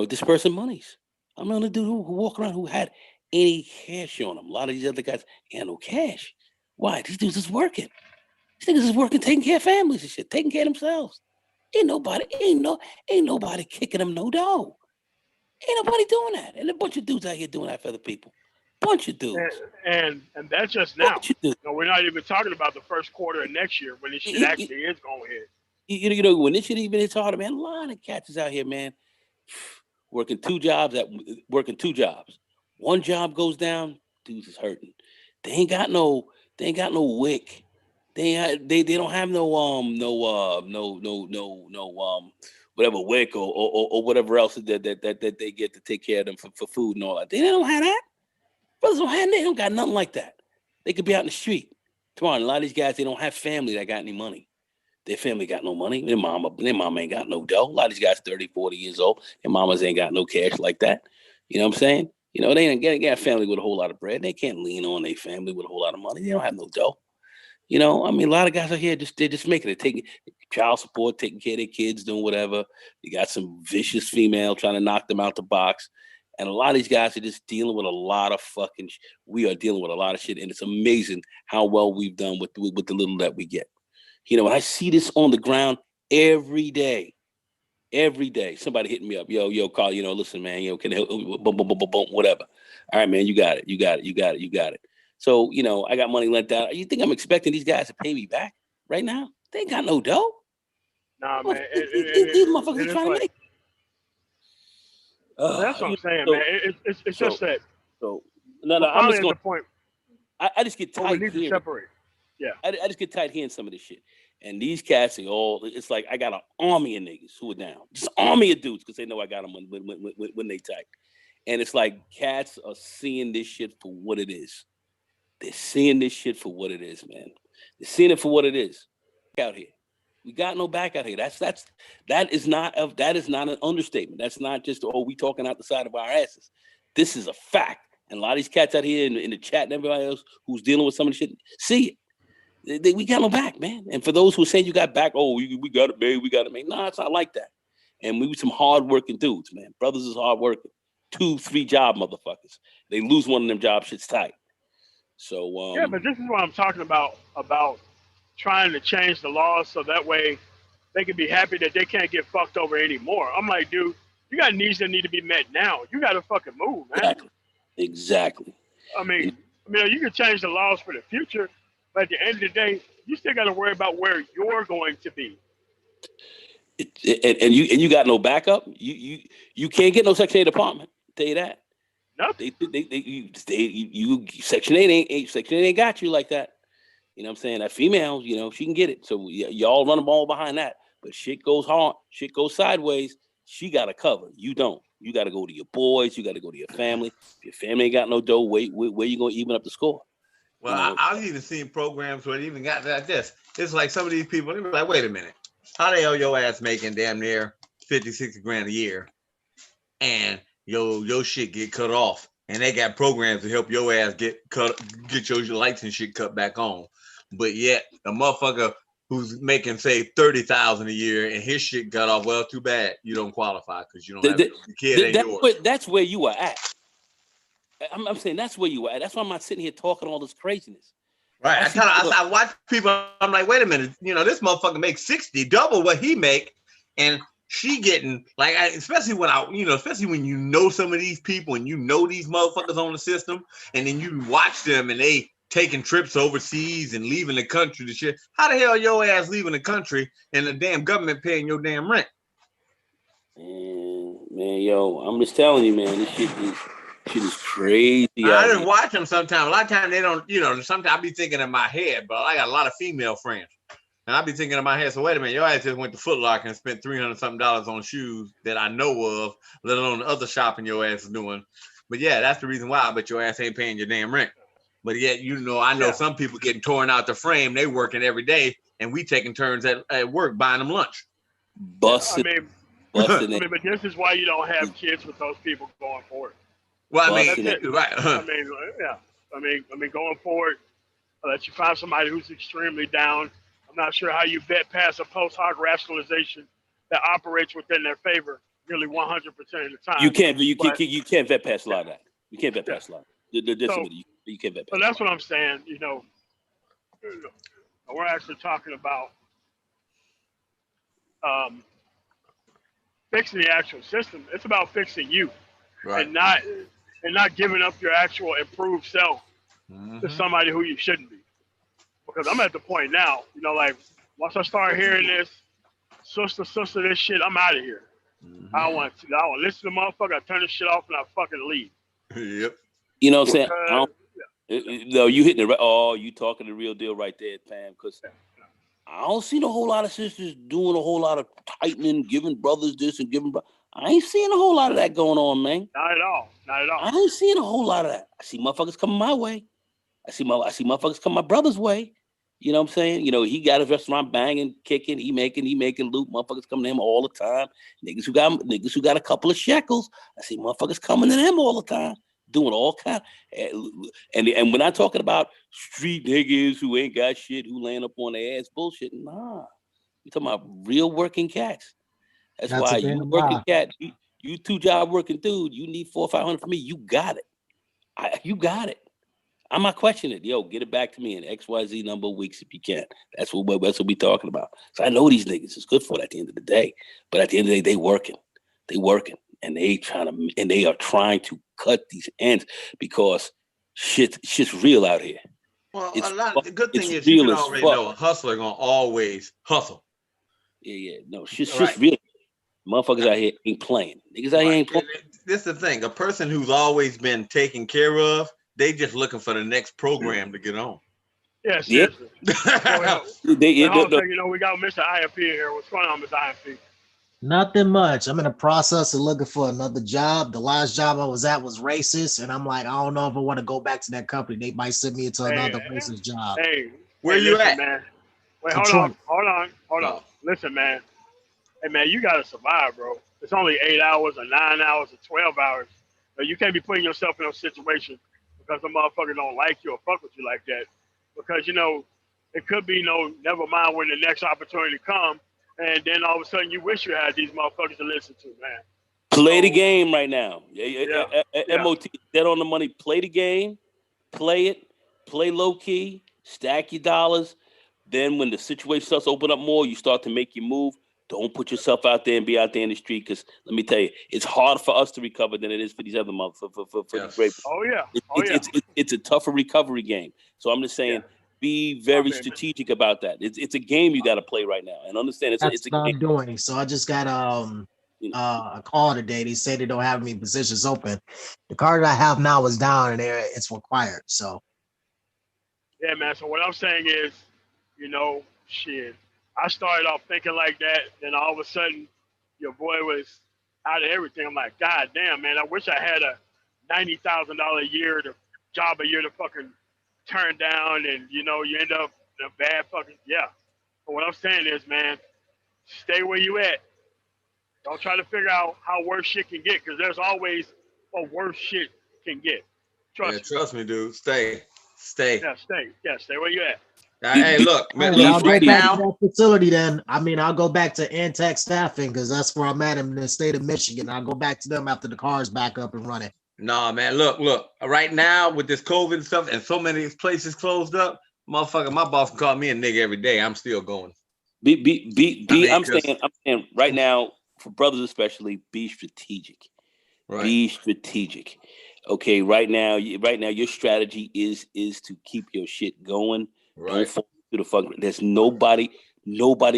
dispersing monies. I'm the only dude who walk around who had any cash on them. A lot of these other guys ain't no cash. Why? These dudes is working. These niggas is working, taking care of families and shit, taking care of themselves. Ain't nobody kicking them no dough. Ain't nobody doing that. And a bunch of dudes out here doing that for other people. Bunch of dudes. And that's just now. No, we're not even talking about the first quarter of next year when this shit actually is going to hit. You know, when this shit even hits harder, man, a lot of cats is out here, man, working 2 jobs. 1 job goes down, dudes is hurting. They ain't got no wick. They don't have no whatever wick or whatever else that they get to take care of them for food and all that. They don't have that. Brothers they don't got nothing like that. They could be out in the street. Come on, a lot of these guys, they don't have family that got any money. Their family got no money. Their mama ain't got no dough. A lot of these guys 30, 40 years old. Their mamas ain't got no cash like that. You know what I'm saying? You know, they ain't got a family with a whole lot of bread. They can't lean on their family with a whole lot of money. They don't have no dough. You know, I mean, a lot of guys out here they're just making it, taking child support, taking care of their kids, doing whatever. You got some vicious female trying to knock them out the box. And a lot of these guys are just dealing with a lot of we are dealing with a lot of shit. And it's amazing how well we've done with the little that we get. You know, when I see this on the ground every day, somebody hitting me up, yo, Carl, you know, listen, man, you know, can I help, boom, whatever. All right, man, you got it. So, you know, I got money lent out. You think I'm expecting these guys to pay me back right now? They ain't got no dough. Nah, man. These motherfuckers are trying to make. That's what I'm saying, man. It's just that. So, no, I'm just going. The point. I just get tight. We need to separate. Yeah. I just get tight hearing some of this shit. And these cats, it's like I got an army of niggas who are down. Just an army of dudes because they know I got them when they tight. And it's like cats are seeing this shit for what it is. They're seeing this shit for what it is, man. They're seeing it for what it is. Out here. We got no back out here. That is not an understatement. That's not just we talking out the side of our asses. This is a fact. And a lot of these cats out here in the chat and everybody else who's dealing with some of the shit, see it. We got no back, man. And for those who are saying you got back, we got it, man. We got it, man. Nah, it's not like that. And we were some hardworking dudes, man. Brothers is hardworking. 2-3 job motherfuckers. They lose one of them jobs, shit's tight. So yeah, but this is what I'm talking about trying to change the laws so that way they can be happy that they can't get fucked over anymore. I'm like, dude, you got needs that need to be met now. You got to fucking move, man. Exactly. I mean, you can change the laws for the future, but at the end of the day, you still got to worry about where you're going to be. And you got no backup. You can't get no Section 8 apartment. I'll tell you that. Nothing. You Section 8 ain't got you like that. You know what I'm saying? That female, she can get it. So y'all run the ball behind that. But shit goes hard. Shit goes sideways. She got to cover. You don't. You got to go to your boys. You got to go to your family. If your family ain't got no dough, where you going to even up the score? Well, I've even seen programs where it even got like this. It's like some of these people, they be like, wait a minute. How the hell your ass making damn near 50, 60 grand a year? And your shit get cut off. And they got programs to help your ass get your lights and shit cut back on. But yet, a motherfucker who's making, say, $30,000 a year and his shit got off, well, too bad you don't qualify because you don't have the kid ain't yours. That's where you are at. I'm saying that's where you are at. That's why I'm not sitting here talking all this craziness. Right. I watch people, I'm like, wait a minute, this motherfucker makes 60, double what he make, and she getting, like, especially when especially when you know some of these people and you know these motherfuckers on the system, and then you watch them and they taking trips overseas and leaving the country to shit. How the hell your ass leaving the country and the damn government paying your damn rent? Man, I'm just telling you, man, this shit is crazy. I just watch them sometimes. A lot of times they don't, sometimes I be thinking in my head, but I got a lot of female friends. And I be thinking in my head, so wait a minute, your ass just went to Foot Locker and spent $300 something on shoes that I know of, let alone the other shopping your ass is doing. But yeah, that's the reason why I bet your ass ain't paying your damn rent. But yet, I know some people getting torn out the frame. They working every day, and we taking turns at work buying them lunch. Busted. But this is why you don't have kids with those people going forward. Well, right. I mean, going forward, unless you find somebody who's extremely down, I'm not sure how you vet past a post hoc rationalization that operates within their favor nearly 100% of the time. You can't vet past a lot of that. You can't vet past a lot. You can't vet past. So that's what I'm saying. We're actually talking about fixing the actual system. It's about fixing you, right, and not giving up your actual improved self to somebody who you shouldn't be. Because I'm at the point now, like once I start hearing this, sister, this shit, I'm out of here. I don't want to listen to motherfucker. I turn this shit off and I fucking leave. Yep. You know what I'm saying? No, you hitting you talking the real deal right there, Pam. Because I don't see a whole lot of sisters doing a whole lot of tightening, giving brothers this and giving. I ain't seeing a whole lot of that going on, man. Not at all. I ain't seeing a whole lot of that. I see motherfuckers coming my way. I see motherfuckers come my brother's way. You know what I'm saying? He got his restaurant banging, kicking, he making loot. Motherfuckers coming to him all the time. Niggas who got a couple of shekels. I see motherfuckers coming to them all the time, doing all kind. And we're not talking about street niggas who ain't got shit, who laying up on their ass bullshit. Nah, we talking about real working cats. That's why you working cat, you 2-job working dude. You need $400 or $500 from me. You got it. You got it. I'm not questioning it. Yo, get it back to me in XYZ number of weeks if you can. That's what we talking about. So I know these niggas is good for it at the end of the day. But at the end of the day, they working. And they are trying to cut these ends because shit's real out here. Well, the good thing is you can already know a hustler gonna always hustle. Yeah. No, shit's real. Motherfuckers out here ain't playing. Niggas out here ain't playing. This is the thing. A person who's always been taken care of, they just looking for the next program to get on. Yeah, Yeah. seriously. Well, we got Mr. IFP here. What's going on, Mr. IFP? Nothing much. I'm in the process of looking for another job. The last job I was at was racist, and I'm like, I don't know if I want to go back to that company. They might send me into another racist job. Where you listen, at? Man. Wait, Detroit. hold on. Listen, man. Hey, man, you gotta survive, bro. It's only 8 hours or 9 hours or 12 hours. But you can't be putting yourself in those situations because the motherfucker don't like you or fuck with you like that. Because it could be never mind when the next opportunity come, and then all of a sudden you wish you had these motherfuckers to listen to, man. Play the game right now. Yeah. MOT, dead on the money. Play the game, play it, play low key, stack your dollars. Then when the situation starts to open up more, you start to make your move. Don't put yourself out there and be out there in the street, because let me tell you, it's harder for us to recover than it is for these other motherfuckers. For the great. Oh yeah. It's a tougher recovery game. So I'm just saying, be very strategic about that. It's a game you got to play right now, and understand it's That's a what game. I'm doing. So I just got a call today. They say they don't have any positions open. The card I have now is down, and it's required. So yeah, man. So what I'm saying is, shit. I started off thinking like that, then all of a sudden, your boy was out of everything. I'm like, God damn, man, I wish I had a $90,000 job a year to fucking turn down, and you end up in a bad fucking But what I'm saying is, man, stay where you at. Don't try to figure out how worse shit can get, because there's always a worse shit can get. Trust me, dude. Stay. Yeah, stay where you at. Hey, look, man, I'll go right back now. to that facility then. I mean, I'll go back to Antec Staffing because that's where I'm at in the state of Michigan. I'll go back to them after the car's back up and running. Nah, man, look. Right now with this COVID stuff and so many places closed up, motherfucker, my boss can call me a nigga every day. I'm still going. I'm saying right now, for brothers especially, be strategic. Right. Be strategic. Okay, right now, your strategy is to keep your shit going. Right. Don't fall to the fuck. There's nobody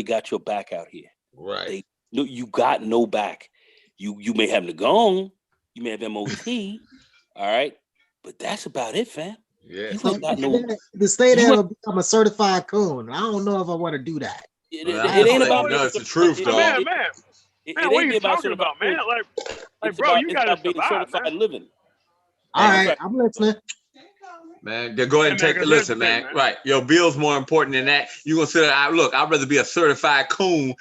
got your back out here. Right. You got no back. You may have Nagong, you may have MOT, all right, but that's about it, fam. Yeah. The state will become a certified coon. I don't know if I want to do that. It ain't about it's the truth, though. Man, what are you talking about, man? Like, bro, you gotta survive, man. Living. All right, I'm listening. Man, go ahead and take a listen, man. Right, your bill's more important than that. You gonna sit there? Look, I'd rather be a certified coon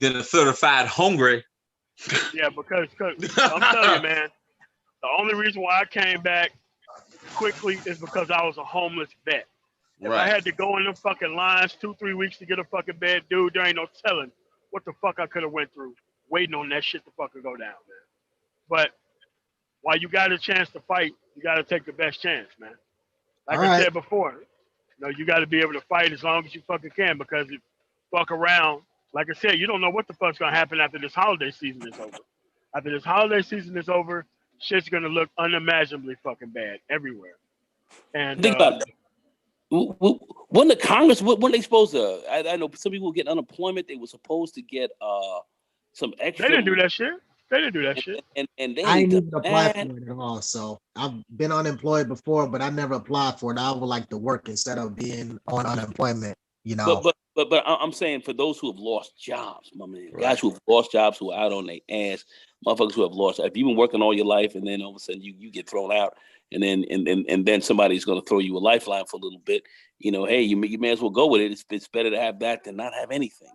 than a certified hungry. Yeah, because I'm telling you, man, the only reason why I came back quickly is because I was a homeless vet. If I had to go in them fucking lines 2-3 weeks to get a fucking bed, dude, there ain't no telling what the fuck I could have went through waiting on that shit to fucking go down, man. But while you got a chance to fight, you got to take the best chance, man. Like I said before, you got to be able to fight as long as you fucking can, because if you fuck around, like I said, you don't know what the fuck's going to happen after this holiday season is over. After this holiday season is over, shit's going to look unimaginably fucking bad everywhere. And think about it. When the Congress, when they supposed to, I know some people get unemployment, they were supposed to get some extra. They didn't do that shit. And they I didn't even apply for it at all. So I've been unemployed before, but I never applied for it. I would like to work instead of being on unemployment, But I'm saying for those who have lost jobs, my man, guys who have lost jobs, who are out on their ass, motherfuckers who have lost. If you've been working all your life and then all of a sudden you get thrown out, and then somebody's going to throw you a lifeline for a little bit, hey, you may as well go with it. It's better to have that than not have anything.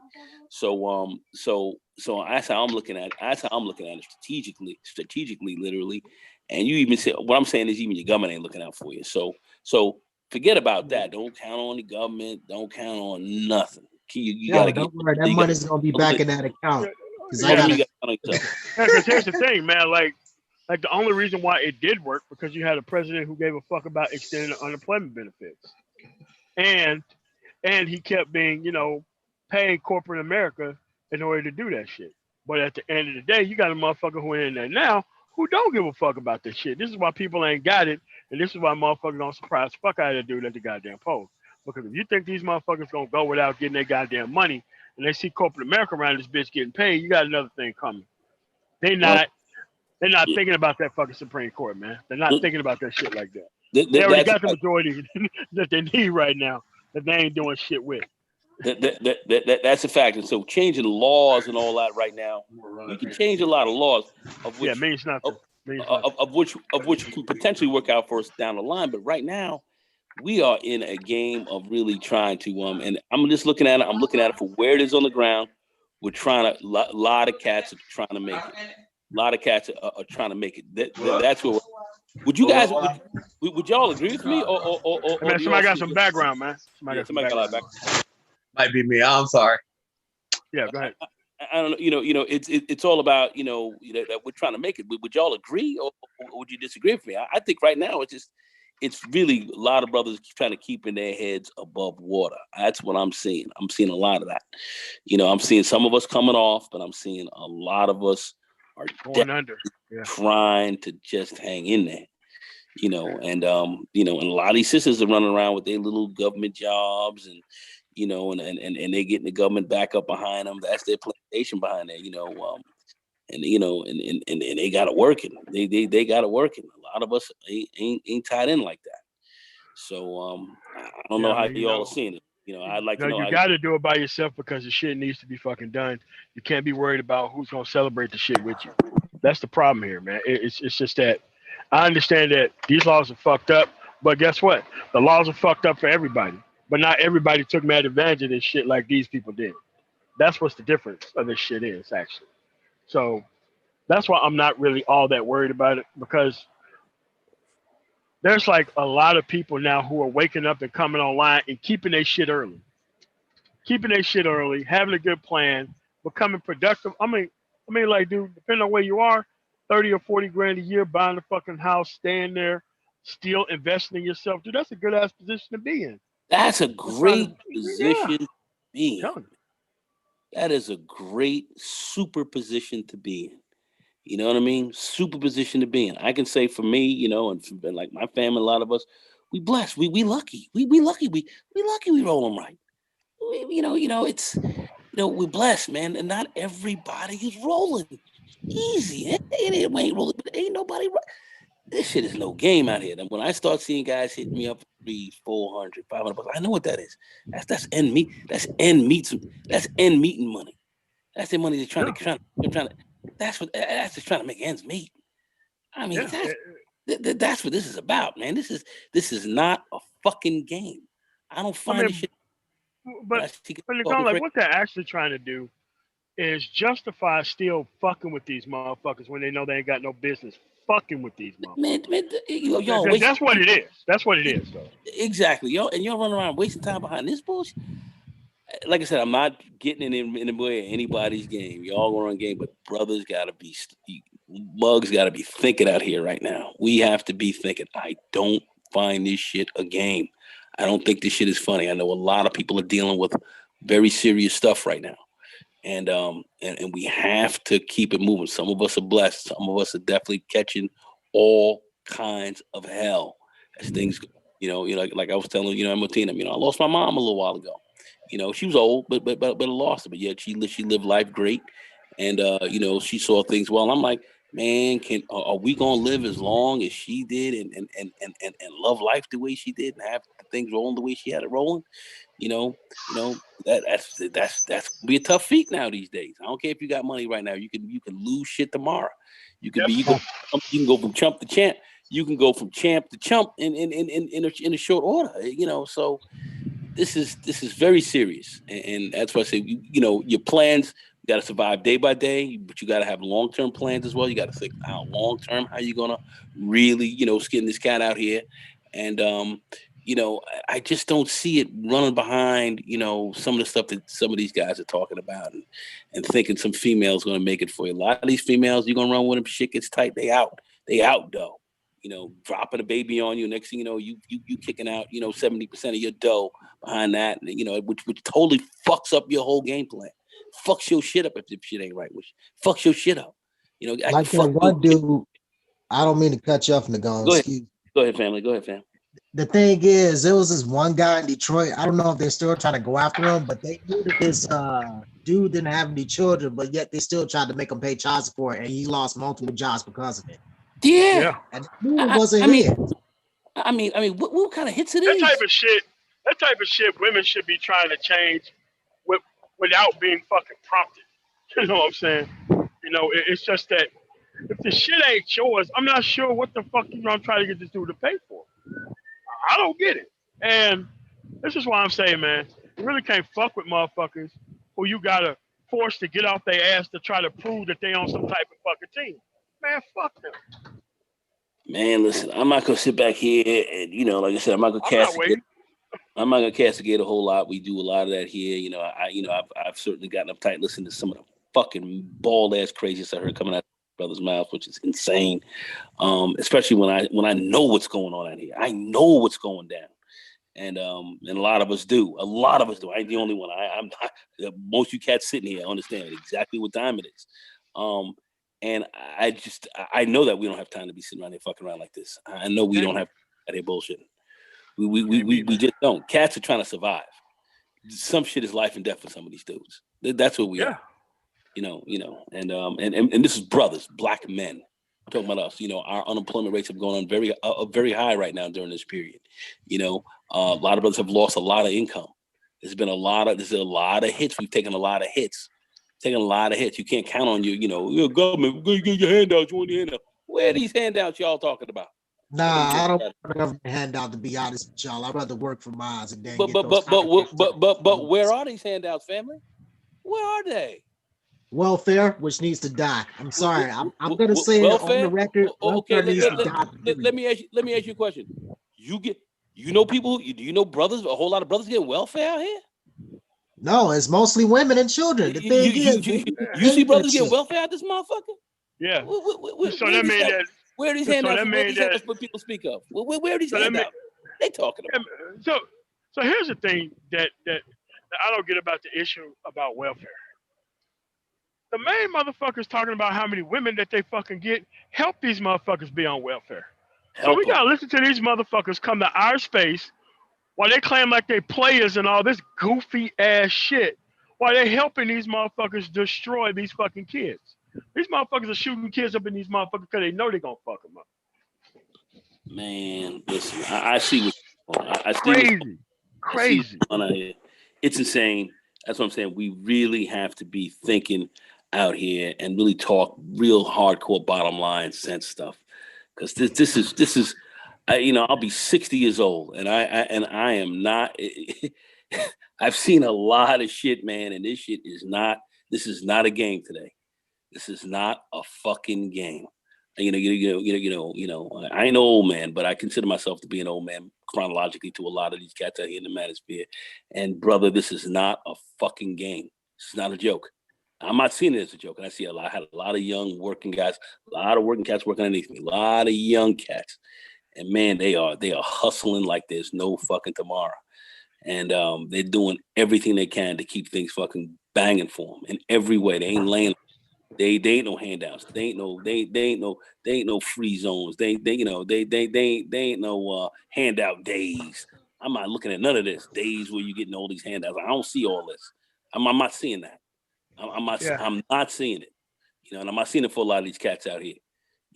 So that's how I'm looking at it. That's how I'm looking at it strategically, literally. And you even say, what I'm saying is even your government ain't looking out for you. So forget about that. Don't count on the government. Don't count on nothing. You gotta don't worry. That money's gonna be back in that account. Because here's the thing, man. Like the only reason why it did work because you had a president who gave a fuck about extending the unemployment benefits, and he kept being, paying corporate America in order to do that shit. But at the end of the day, you got a motherfucker who in there now who don't give a fuck about this shit. This is why people ain't got it, and this is why motherfuckers don't surprise the fuck out of the dude at the goddamn polls. Because if you think these motherfuckers gonna go without getting their goddamn money, and they see corporate America around this bitch getting paid, you got another thing coming. They're not thinking about that fucking Supreme Court, man. They're not thinking about that shit like that. They already got the majority that they need right now. that they ain't doing shit with. That's a fact. And so changing laws and all that right now, we can change a lot of laws of which means nothing. Of which can potentially work out for us down the line. But right now, we are in a game of really trying to and I'm just looking at it. I'm looking at it for where it is on the ground. We're trying to lot of cats are trying to make it. A lot of cats are trying to make it. That's where. Would you guys? Would y'all agree with me? Or man, somebody got some background, man. Somebody got a lot of background. Might be me. I'm sorry. Yeah, go ahead. I don't know. It's all about that we're trying to make it. Would y'all agree, or would you disagree with me? I think right now it's really a lot of brothers trying to keep in their heads above water. That's what I'm seeing. I'm seeing a lot of that. I'm seeing some of us coming off, but I'm seeing a lot of us are going under, trying to just hang in there. And a lot of these sisters are running around with their little government jobs and and they're getting the government back up behind them. That's their plantation behind there, and they got it working. They got it working. A lot of us ain't tied in like that. So I don't know how y'all are seeing it. I'd like to know. You got to do it by yourself because the shit needs to be fucking done. You can't be worried about who's gonna celebrate the shit with you. That's the problem here, man. It's just that I understand that these laws are fucked up, but guess what? The laws are fucked up for everybody. But not everybody took mad advantage of this shit like these people did. That's what's the difference of this shit is, actually. So that's why I'm not really all that worried about it, because there's like a lot of people now who are waking up and coming online and keeping their shit early. Having a good plan, becoming productive. I mean, like, dude, depending on where you are, 30 or 40 grand a year, buying a fucking house, staying there, still investing in yourself. Dude, that's a good ass position to be in. That's a great position to be in. That is a great super position to be in. You know what I mean? Super position to be in. I can say for me, and like my family, a lot of us, we blessed. We lucky. We lucky. We lucky. We roll them right. It's we're blessed, man, and not everybody is rolling easy. It ain't rolling, but ain't nobody. This shit is no game out here. And when I start seeing guys hitting me up $300, $400, $500, I know what that is. That's end meat. That's end meeting money. That's the money they're trying to. That's just trying to make ends meet. I mean, that's what this is about, man. This is not a fucking game. I don't find this shit. But Nicole, like, what they're actually trying to do is justify still fucking with these motherfuckers when they know they ain't got no business fucking with these motherfuckers. Man, that's what it is. That's what it is, though. Exactly, y'all run around wasting time behind this bullshit. Like I said, I'm not getting in the way of anybody's game. Y'all going on game, but brothers mugs gotta be thinking out here right now. We have to be thinking. I don't find this shit a game. I don't think this shit is funny. I know a lot of people are dealing with very serious stuff right now. And we have to keep it moving. Some of us are blessed. Some of us are definitely catching all kinds of hell as things go. Like I was telling Martina, I lost my mom a little while ago. She was old, but I lost her. But yet she lived life great, and she saw things well. I'm like, man, are we gonna live as long as she did and love life the way she did and have things rolling the way she had it rolling? That's be a tough feat now these days. I don't care if you got money right now. You can lose shit tomorrow. You can go from chump to champ. You can go from champ to chump in a short order. So this is very serious, and that's why I say your plans. You got to survive day by day, but you got to have long-term plans as well. You got to think out long-term how you're gonna really skin this cat out here, and I just don't see it running behind, some of the stuff that some of these guys are talking about and thinking some female's going to make it for you. A lot of these females, you're going to run with them, shit gets tight. They out though, dropping a baby on you. Next thing you know, you kicking out, 70% of your dough behind that, which totally fucks up your whole game plan. Fucks your shit up if the shit ain't right. Which fucks your shit up. Like that one dude, I don't mean to cut you off, Nagone. Go ahead, family. Go ahead, fam. The thing is, there was this one guy in Detroit. I don't know if they're still trying to go after him, but they knew that this dude didn't have any children, but yet they still tried to make him pay child support, and he lost multiple jobs because of it. Yeah. And the dude wasn't here. I mean, what kind of hits it that is? type of shit. That type of shit women should be trying to change without being fucking prompted. You know what I'm saying? You know, it's just that if the shit ain't yours, I'm not sure what the fuck you gonna try to get this dude to pay for. I don't get it. And this is why I'm saying, man, you really can't fuck with motherfuckers who you gotta force to get off their ass to try to prove that they on some type of fucking team. Man, fuck them. Man, listen, I'm not gonna sit back here and like I said, I'm not waiting. gonna castigate a whole lot. We do a lot of that here. I've certainly gotten uptight listening to some of the fucking bald ass craziness I heard coming out of brother's mouth, which is insane. Especially when I know what's going on out here. I know what's going down. And a lot of us do. A lot of us do. I ain't the only one. I'm not, most of you cats sitting here understand exactly what time it is. And I know that we don't have time to be sitting around here fucking around like this. I know we don't have that here bullshitting. We just don't. Cats are trying to survive. Some shit is life and death for some of these dudes. That's what we are. And this is brothers, black men. I'm talking about us. Our unemployment rates have gone on very high right now during this period. A lot of brothers have lost a lot of income. There's a lot of hits. We've taken a lot of hits. You can't count on your government. We're gonna get your handouts. You want your handout? Where are these handouts y'all talking about? Nah, I don't want a government handout, to be honest with y'all. I'd rather work for mine and then but where are these handouts, family? Where are they? Welfare, which needs to die. I'm sorry. I'm gonna say welfare? It on the record. Okay, needs to die. Let me ask you a question. Do you know brothers? A whole lot of brothers get welfare out here? No, it's mostly women and children. The thing is, you see brothers get welfare out this motherfucker? Yeah. So that means that. Where are these handouts? Where are these handouts what people speak of? Where are these handouts? They talking about. So here's the thing that I don't get about the issue about welfare. The main motherfuckers talking about how many women that they fucking get help these motherfuckers be on welfare. So we gotta listen to these motherfuckers come to our space while they claim like they players and all this goofy ass shit, while they helping these motherfuckers destroy these fucking kids. These motherfuckers are shooting kids up in these motherfuckers because they know they're going to fuck them up. Man, listen, I see what I see. Crazy. It's insane. That's what I'm saying. We really have to be thinking out here and really talk real hardcore bottom line sense stuff. Because this is I'll be 60 years old and I am not I've seen a lot of shit, man, and this is not a game today. This is not a fucking game. I ain't an old man, but I consider myself to be an old man chronologically to a lot of these cats out here in the manosphere. And brother, this is not a fucking game. It's not a joke. I'm not seeing it as a joke. And I had a lot of young working guys, a lot of working cats working underneath me, a lot of young cats. And man, they are hustling like there's no fucking tomorrow. And they're doing everything they can to keep things fucking banging for them in every way. They ain't laying. They ain't no handouts. They ain't no free zones. They ain't no handout days. I'm not looking at none of this. Days where you getting all these handouts. I don't see all this. I'm not seeing that. I'm not seeing it. And I'm not seeing it for a lot of these cats out here.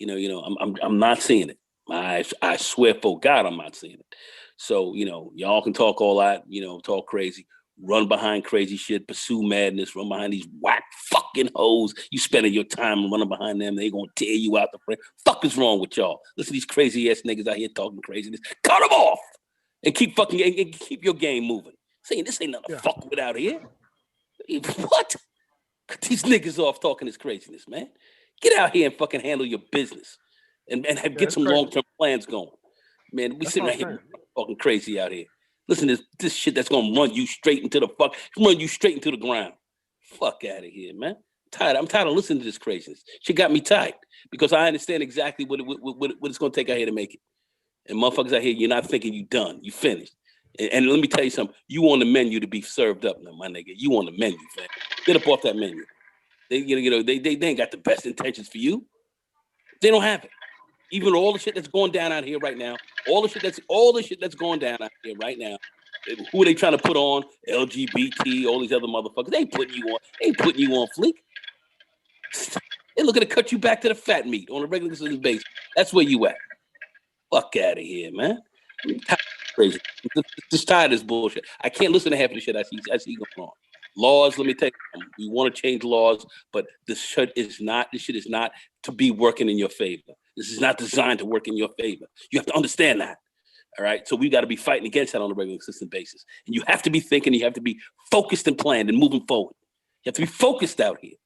I'm not seeing it. I swear for God, I'm not seeing it. So, y'all can talk all that, talk crazy, run behind crazy shit, pursue madness, run behind these whack fucking hoes. You spending your time running behind them, they gonna tear you out the frame. Fuck is wrong with y'all? Listen to these crazy ass niggas out here talking craziness. Cut them off and keep your game moving. Saying this ain't nothing to fuck with out here. What? Cut these niggas off talking this craziness, man. Get out here and fucking handle your business and get some long-term plans going. Man, we sitting right here talking crazy out here. Listen to this shit that's gonna run you straight into the ground. Fuck out of here, man. I'm tired of listening to this craziness. She got me tight because I understand exactly what it's gonna take out here to make it. And motherfuckers out here, you're not thinking you done, you finished. And let me tell you something. You on the menu to be served up now, my nigga. You on the menu, fam. Get up off that menu. They ain't got the best intentions for you. They don't have it. Even all the shit that's going down out here right now, all the shit that's going down out here right now, who are they trying to put on? LGBT, all these other motherfuckers. They ain't putting you on fleek. They're looking to cut you back to the fat meat on a regular basis. That's where you at. Fuck out of here, man. crazy. Just tired of this bullshit. I can't listen to half of the shit I see going on. Laws, let me tell you, we want to change laws, but this shit is not to be working in your favor. This is not designed to work in your favor. You have to understand that. All right. So we got to be fighting against that on a regular, consistent basis. And you have to be thinking, you have to be focused and planned and moving forward. You have to be focused out here.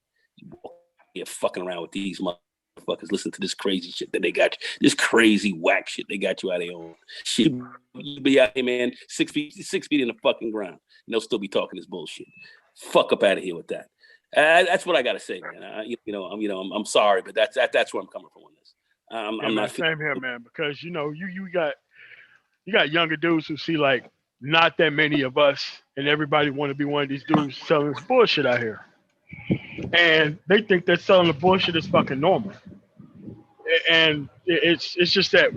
You're fucking around with these motherfuckers. Listen to this crazy shit that they got you. This crazy whack shit they got you out of your own. Shit, you be out here, man, 6 feet in the fucking ground. And they'll still be talking this bullshit. Fuck up out of here with that. That's what I gotta say, man. I'm sorry, but that's where I'm coming from on this. I'm not same here, man. Because you got younger dudes who see like not that many of us, and everybody want to be one of these dudes selling this bullshit out here, and they think that selling the bullshit is fucking normal. And it's just that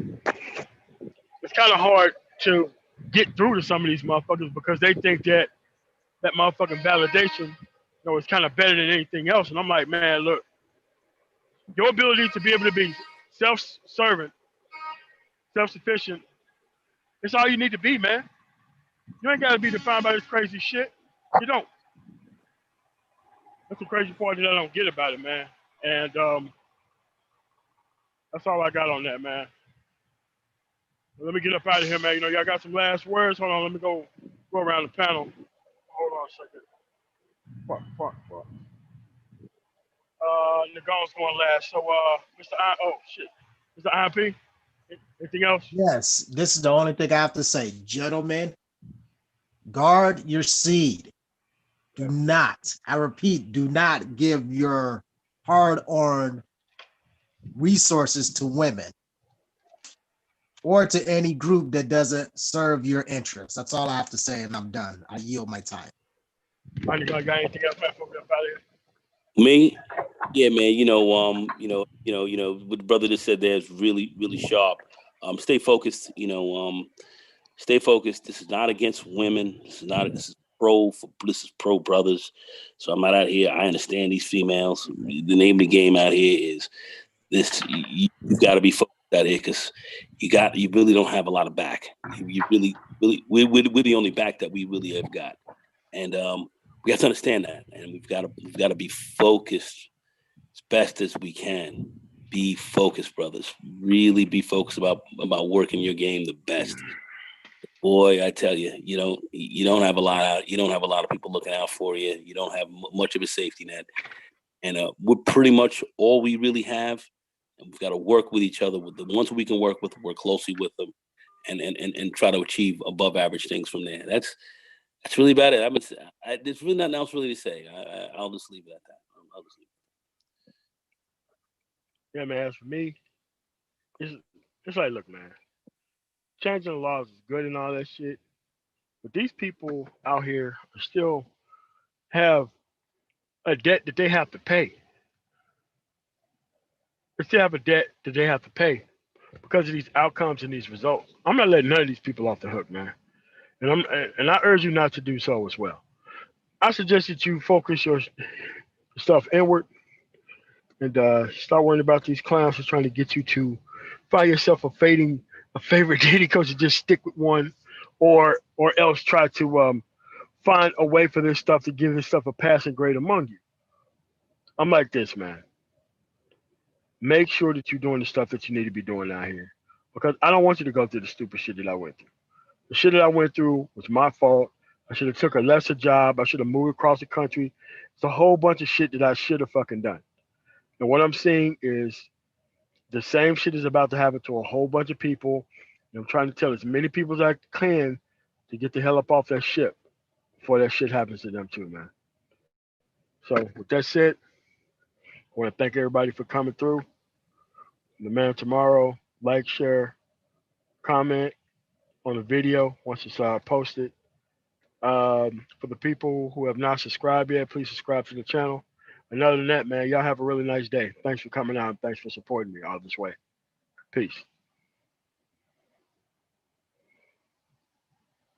it's kind of hard to get through to some of these motherfuckers because they think that motherfucking validation, is kind of better than anything else. And I'm like, man, look, your ability to be able to be self-serving, self-sufficient, it's all you need to be, man. You ain't got to be defined by this crazy shit. You don't. That's the crazy part that I don't get about it, man. And that's all I got on that, man. Let me get up out of here, man. Y'all got some last words? Hold on, let me go around the panel. Hold on a second. Fuck. Nagon's going last. So, Mr. IMP, anything else? Yes, this is the only thing I have to say. Gentlemen, guard your seed. Do not, I repeat, do not give your hard-earned resources to women or to any group that doesn't serve your interests. That's all I have to say, and I'm done. I yield my time. Got anything else, man, before we get up out of here? Me? Yeah, man, what the brother just said there is really, really sharp. Stay focused, stay focused. This is not against women. This is pro brothers. So I'm not out here. I understand these females. The name of the game out here is this. You got to be focused out here because you really don't have a lot of back. You really, we're the only back that we really have got. And we have to understand that, and we've got to be focused as best as we can. Be focused, brothers. Really be focused about working your game the best. Boy, I tell you, you don't have a lot of people looking out for you. You don't have much of a safety net, and we're pretty much all we really have. And we've got to work with each other. With the ones we can work with, work closely with them, and try to achieve above average things from there. That's really about it. There's really nothing else really to say. I'll just leave it at that. I'll just leave it. Yeah, man. As for me, it's like, look, man. Changing the laws is good and all that shit, but these people out here still have a debt that they have to pay. They still have a debt that they have to pay because of these outcomes and these results. I'm not letting none of these people off the hook, man. And I urge you not to do so as well. I suggest that you focus your stuff inward and start worrying about these clowns who's trying to get you to find yourself a favorite dating coach and just stick with one, or else try to find a way for this stuff to give this stuff a passing grade among you. I'm like this, man. Make sure that you're doing the stuff that you need to be doing out here, because I don't want you to go through the stupid shit that I went through. The shit that I went through was my fault. I should have took a lesser job. I should have moved across the country. It's a whole bunch of shit that I should have fucking done. And what I'm seeing is the same shit is about to happen to a whole bunch of people. And I'm trying to tell as many people as I can to get the hell up off that ship before that shit happens to them too, man. So with that said, I want to thank everybody for coming through. The Man of Tomorrow, like, share, comment on the video once it's posted. For the people who have not subscribed yet, please subscribe to the channel. And other than that, man, y'all have a really nice day. Thanks for coming out. Thanks for supporting me all this way. Peace.